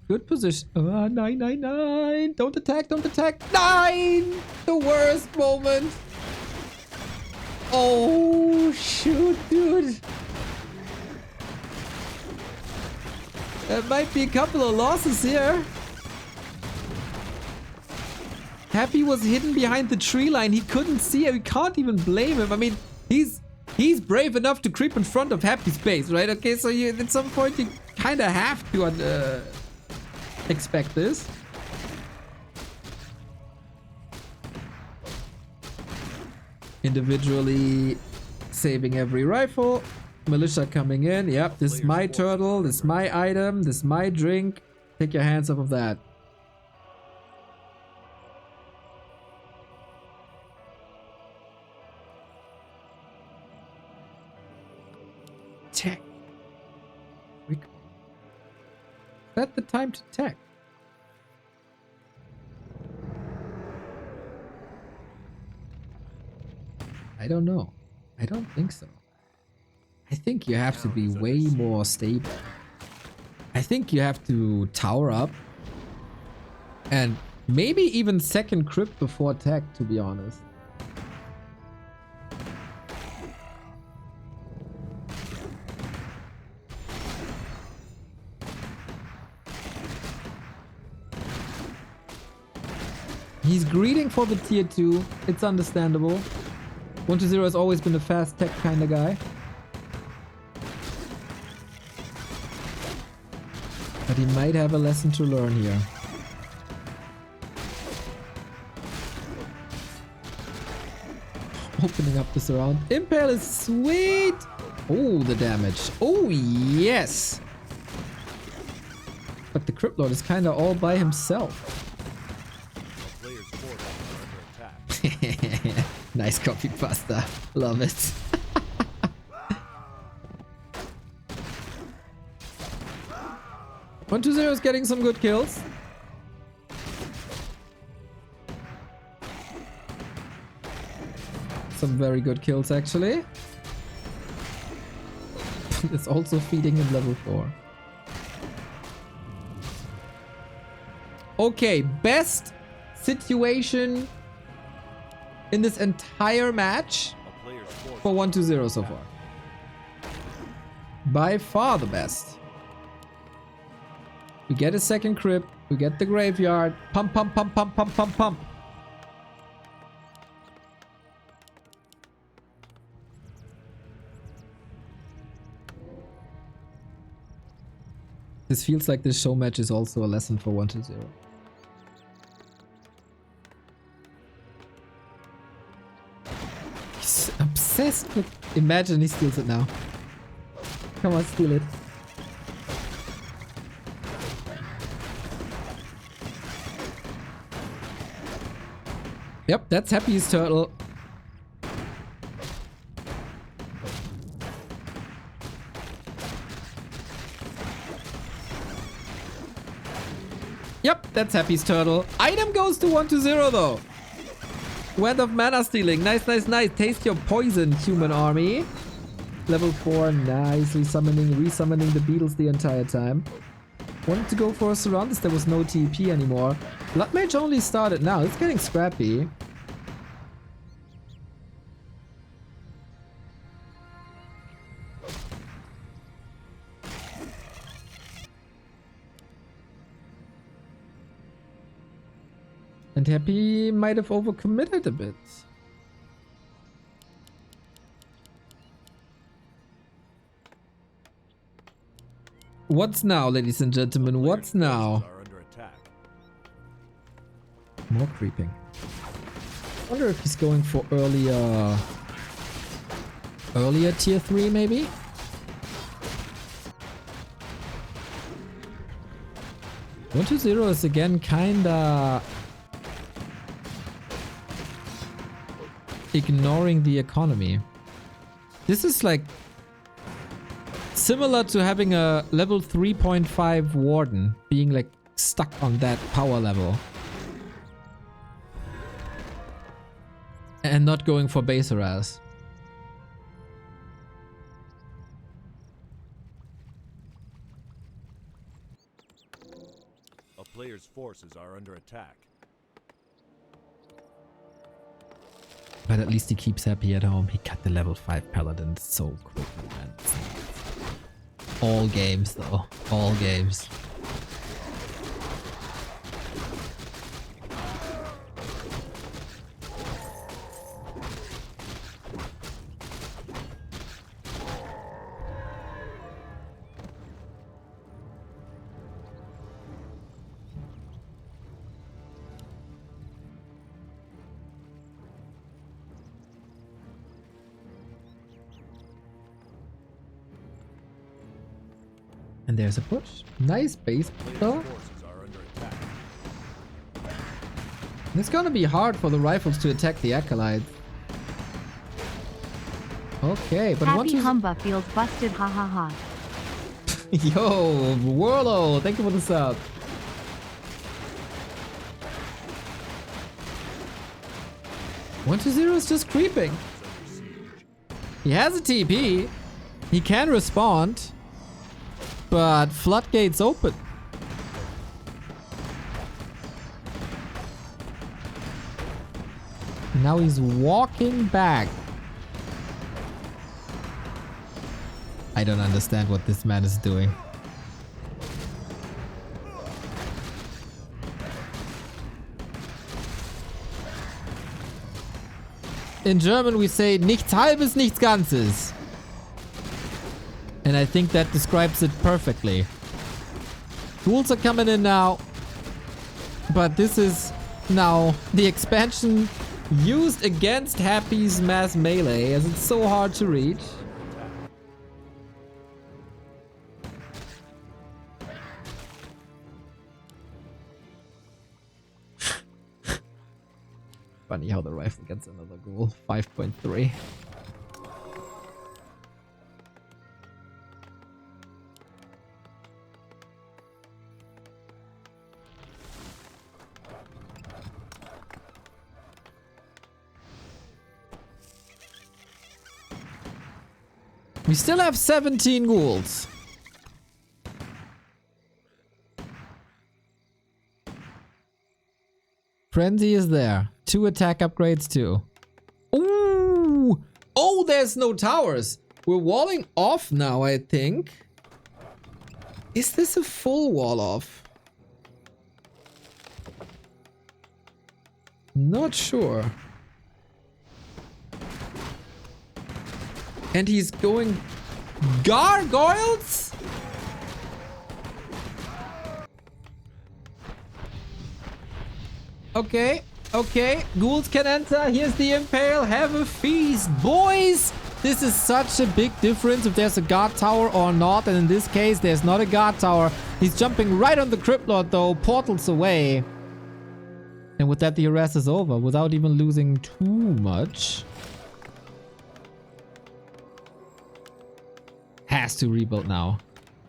Good position. 999. Don't attack, don't attack. 9! The worst moment. Oh shoot, dude. There might be a couple of losses here. Happy was hidden behind the tree line. He couldn't see him. We can't even blame him. I mean, he's brave enough to creep in front of Happy's base, right? Okay, so at some point you kind of have to expect this. Individually saving every rifle. Militia coming in. Yep, this is my turtle. This is my item. This is my drink. Take your hands off of that. Tech. Is that the time to tech? I don't know. I don't think so. I think you have to be way more stable. I think you have to tower up. And maybe even second crypt before tech, to be honest. He's greeting for the tier 2. It's understandable. 120 has always been a fast tech kind of guy. But he might have a lesson to learn here. Opening up this around. Impale is sweet! Oh, the damage. Oh, yes! But the Crypt Lord is kind of all by himself. Nice copy pasta. Love it. One 2-0 is getting some good kills. Some very good kills actually. It's also feeding in level 4. Okay, best situation in this entire match for 120 so far. By far the best. We get a second crypt. We get the graveyard. Pump, pump, pump, pump, pump, pump, pump. This feels like this show match is also a lesson for 120. He's obsessed with... Imagine he steals it now. Come on, steal it. Yep, that's Happy's turtle. Yep, that's Happy's turtle. Item goes to 120 though. Wand of mana stealing. Nice, nice, nice. Taste your poison, human army. Level 4. Nice. Resummoning the beetles the entire time. Wanted to go for a surround as there was no TP anymore. Blood Mage only started now. It's getting scrappy. And Happy might have overcommitted a bit. What's now, ladies and gentlemen? What's now? More creeping. I wonder if he's going for earlier tier 3 maybe? One 2-0 is again kinda ignoring the economy. This is like similar to having a level 3.5 warden being like stuck on that power level and not going for base harass. A player's forces are under attack. But at least he keeps Happy at home. He cut the level 5 Paladin so quickly, man. All games, though. All games. And there's a push. Nice base though. Forces are under attack. It's gonna be hard for the rifles to attack the acolytes. Okay, but Happy Humba feels busted, ha ha ha. Yo, Warlo, thank you for the sub. One to zero is just creeping. He has a TP. He can respond. But floodgates open. Now he's walking back. I don't understand what this man is doing. In German we say nichts halbes, nichts ganzes. And I think that describes it perfectly. Ghouls are coming in now. But this is now the expansion used against Happy's mass melee, as it's so hard to reach. Funny how the rifle gets another ghoul. 5.3. We still have 17 ghouls. Frenzy is there. 2 attack upgrades too. Ooh! Oh, there's no towers. We're walling off now, I think. Is this a full wall off? Not sure. And he's going gargoyles? Okay, okay. Ghouls can enter. Here's the impale. Have a feast. Boys, this is such a big difference if there's a guard tower or not. And in this case, there's not a guard tower. He's jumping right on the Crypt Lord though. Portals away. And with that, the arrest is over without even losing too much. Has to rebuild now.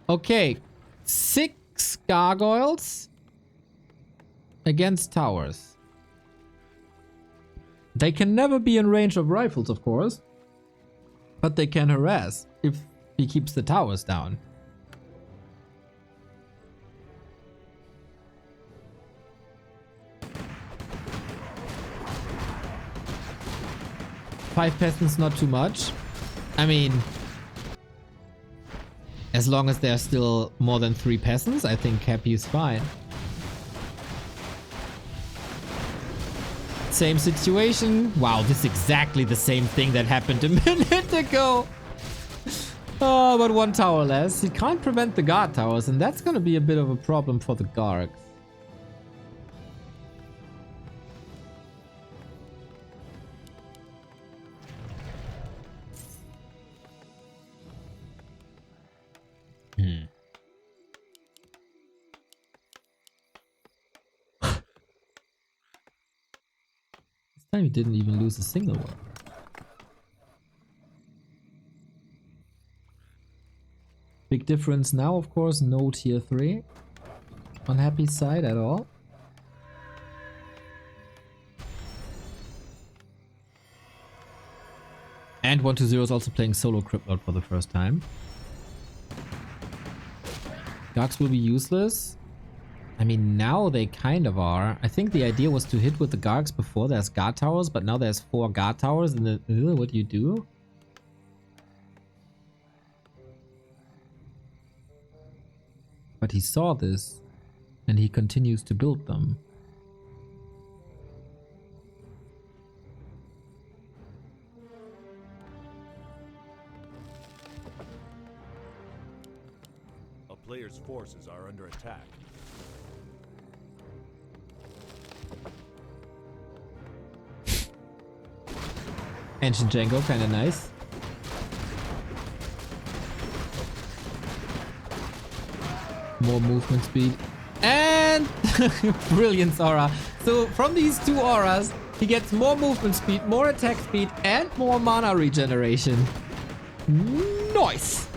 Okay. 6 gargoyles against towers. They can never be in range of rifles, of course. But they can harass if he keeps the towers down. Five peasants, not too much. I mean, as long as there are still more than 3 peasants, I think Happy is fine. Same situation. Wow, this is exactly the same thing that happened a minute ago. Oh, but 1 tower less. He can't prevent the guard towers, and that's gonna be a bit of a problem for the Gargs. This time he didn't even lose a single one. Big difference now, of course, no tier 3 on Happy's side at all. And 120 is also playing solo Crypt Lord for the first time. Gargs will be useless. I mean, now they kind of are. I think the idea was to hit with the Gargs before there's guard towers, but now there's 4 guard towers and then, what do you do? But he saw this and he continues to build them. A player's forces are under attack. Ancient Django, kinda nice. More movement speed. And Brilliance Aura. So from these 2 auras, he gets more movement speed, more attack speed, and more mana regeneration. Nice!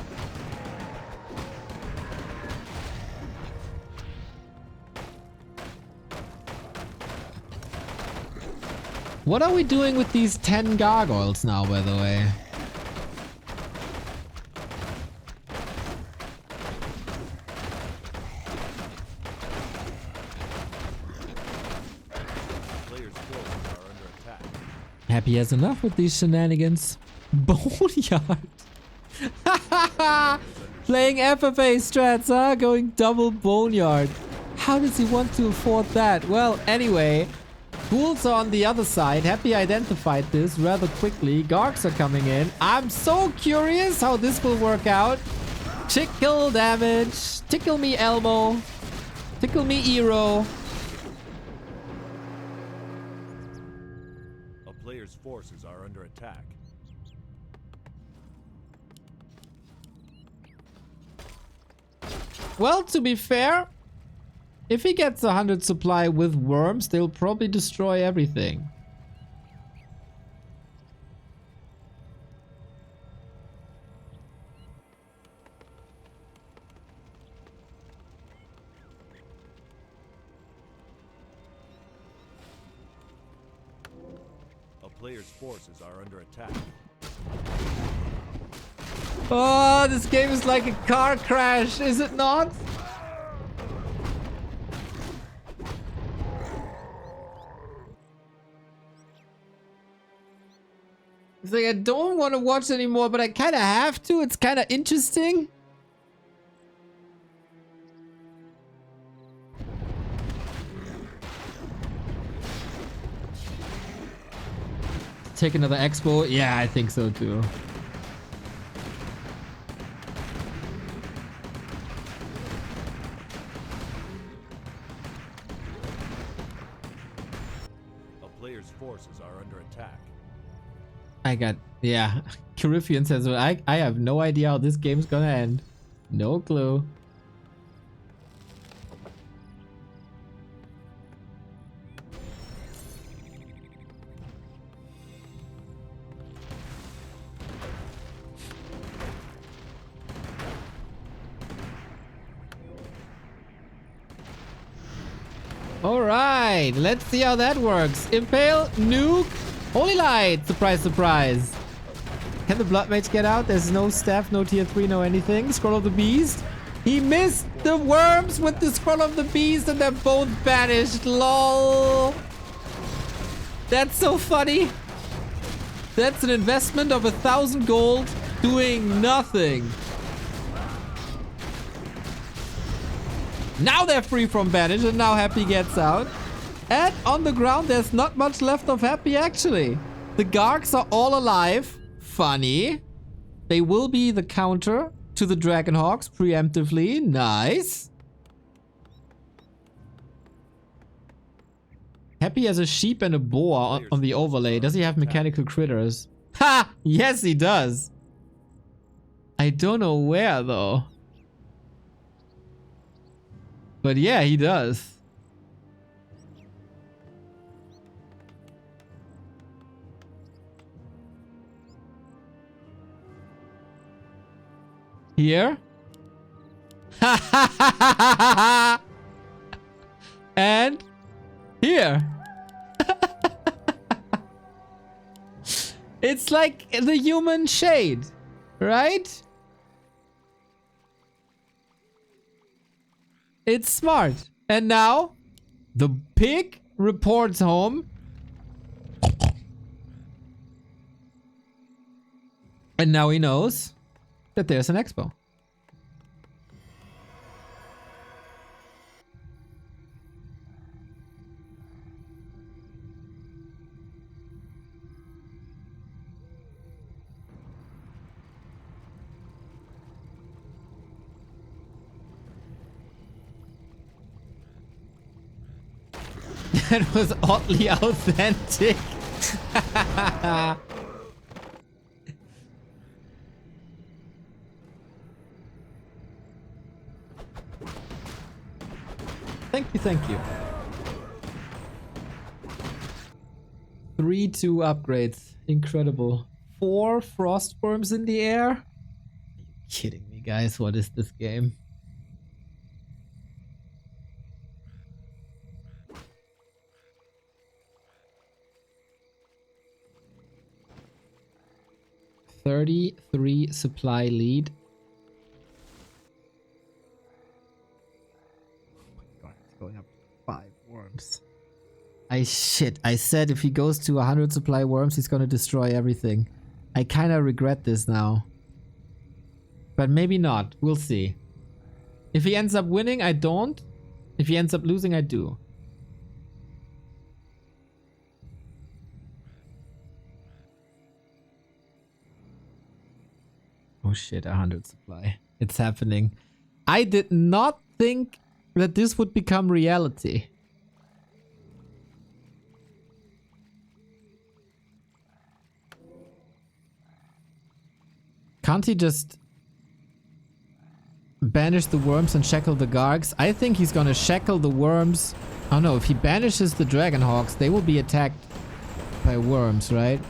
What are we doing with these 10 gargoyles now, by the way? Players' forces are under attack. Happy has enough with these shenanigans. Boneyard. Playing FFA strats, huh? Going double Boneyard. How does he want to afford that? Well, anyway. Ghouls are on the other side. Happy identified this rather quickly. Gargs are coming in. I'm so curious how this will work out. Tickle damage. Tickle me, Elmo. Tickle me, Eer0. A player's forces are under attack. Well, to be fair, if he gets 100 supply with worms, they'll probably destroy everything. A player's forces are under attack. Oh, this game is like a car crash, is it not? It's like I don't want to watch anymore, but I kind of have to. It's kind of interesting. Take another expo? Yeah, I think so too. A player's forces are under attack. I got, yeah. Caribbean says, I have no idea how this game's gonna end. No clue. Alright, let's see how that works. Impale, nuke, Holy Light! Surprise, surprise. Can the Blood Mage get out? There's no staff, no tier 3, no anything. Scroll of the Beast. He missed the worms with the Scroll of the Beast and they're both banished. LOL. That's so funny. That's an investment of 1,000 gold doing nothing. Now they're free from banish and now Happy gets out. And on the ground, there's not much left of Happy actually. The Gargs are all alive. Funny. They will be the counter to the Dragonhawks preemptively. Nice. Happy has a sheep and a boar on the overlay. Does he have mechanical critters? Ha! Yes, he does. I don't know where though. But yeah, he does. Here. And here. It's like the human shade, right? It's smart. And now, the pig reports home. And now he knows that there's an expo. That was oddly authentic. Thank you, thank you. 3-2 upgrades. Incredible. 4 frostworms in the air? Are you kidding me, guys? What is this game? $33 supply lead. Oh my god, it's going up 5 worms. I said if he goes to 100 supply worms, he's gonna destroy everything. I kinda regret this now. But maybe not. We'll see. If he ends up winning, I don't. If he ends up losing, I do. Oh shit, 100 supply. It's happening. I did not think that this would become reality. Can't he just banish the worms and shackle the gargs? I think he's gonna shackle the worms. Oh no, if he banishes the dragonhawks, they will be attacked by worms, right?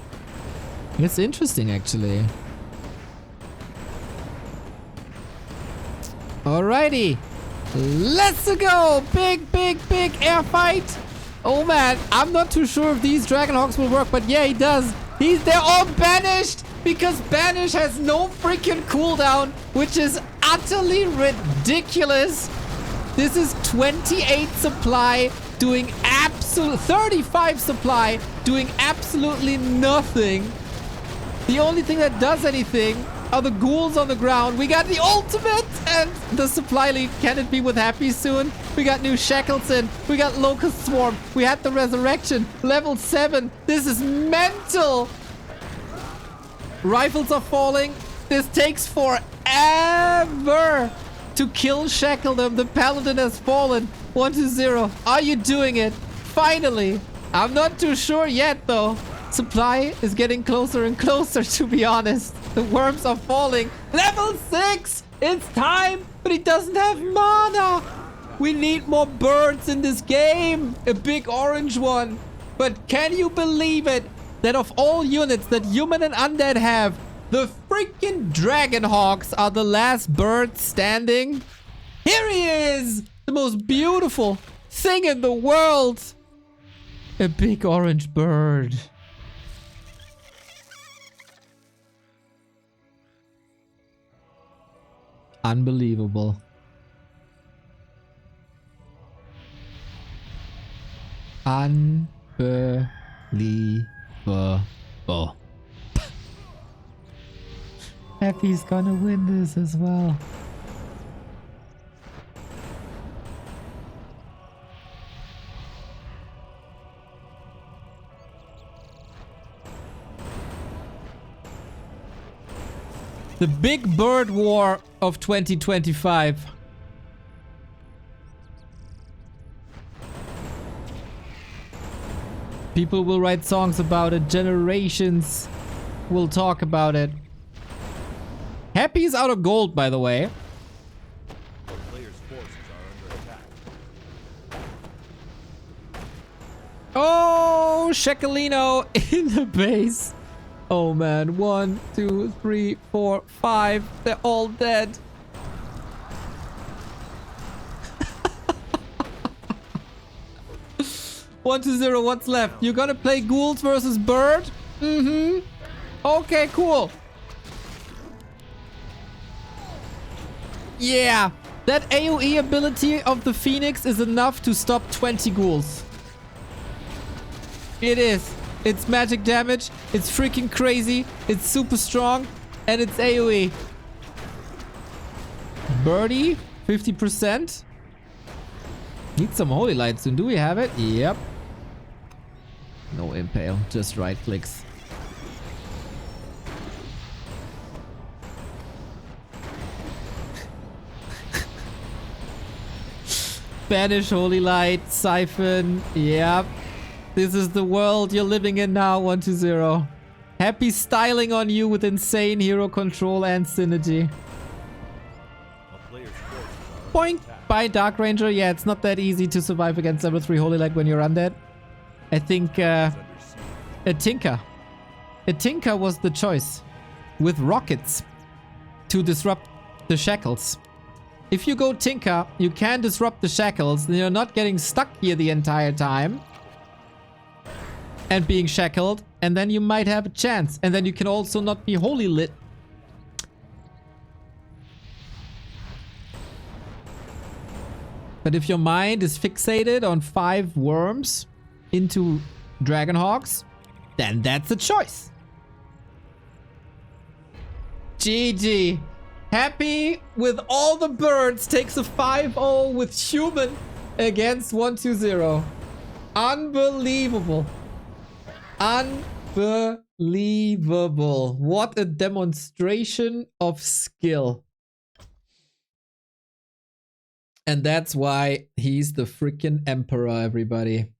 It's interesting actually. Alrighty, let's go! Big air fight! Oh man, I'm not too sure if these Dragonhawks will work, but yeah, he does. They're all banished because banish has no freaking cooldown, which is utterly ridiculous. This is 28 supply doing 35 supply doing absolutely nothing. The only thing that does anything are the ghouls on the ground. We got the ultimate and the supply lead. Can it be with Happy soon? We got new Shackles in. We got Locust Swarm. We had the Resurrection. Level 7. This is mental. Rifles are falling. This takes forever to kill Shackle them. The Paladin has fallen. 1-0. Are you doing it? Finally. I'm not too sure yet though. Supply is getting closer and closer, to be honest. The worms are falling. Level 6! It's time! But he doesn't have mana! We need more birds in this game! A big orange one. But can you believe it? That of all units that human and undead have, the freaking Dragonhawks are the last bird standing? Here he is! The most beautiful thing in the world! A big orange bird. Unbelievable. Unbelievable. Happy's gonna win this as well. The big bird war of 2025. People will write songs about it. Generations will talk about it. Happy is out of gold, by the way. The player's forces are under attack. Oh, Shekelino in the base. Oh man, 1, 2, 3, 4, 5. They're all dead. One to 0, what's left? You're gonna play ghouls versus bird? Mm-hmm. Okay, cool. Yeah. That AoE ability of the Phoenix is enough to stop 20 ghouls. It is. It's magic damage. It's freaking crazy. It's super strong. And it's AoE. Birdie, 50%. Need some Holy Light soon. Do we have it? Yep. No impale. Just right clicks. Banish Holy Light, Siphon. Yep. This is the world you're living in now, 120. Happy styling on you with insane hero control and synergy. Point by Dark Ranger. Yeah, it's not that easy to survive against level 3 Holy Light when you're undead. I think a Tinker. A Tinker was the choice. With rockets. To disrupt the shackles. If you go Tinker, you can disrupt the shackles, then you're not getting stuck here the entire time. And being shackled, and then you might have a chance. And then you can also not be holy lit. But if your mind is fixated on 5 worms into Dragonhawks, then that's a choice. GG. Happy with all the birds takes a 5-0 with human against 120. Unbelievable. Unbelievable. What a demonstration of skill. And that's why he's the freaking emperor, everybody.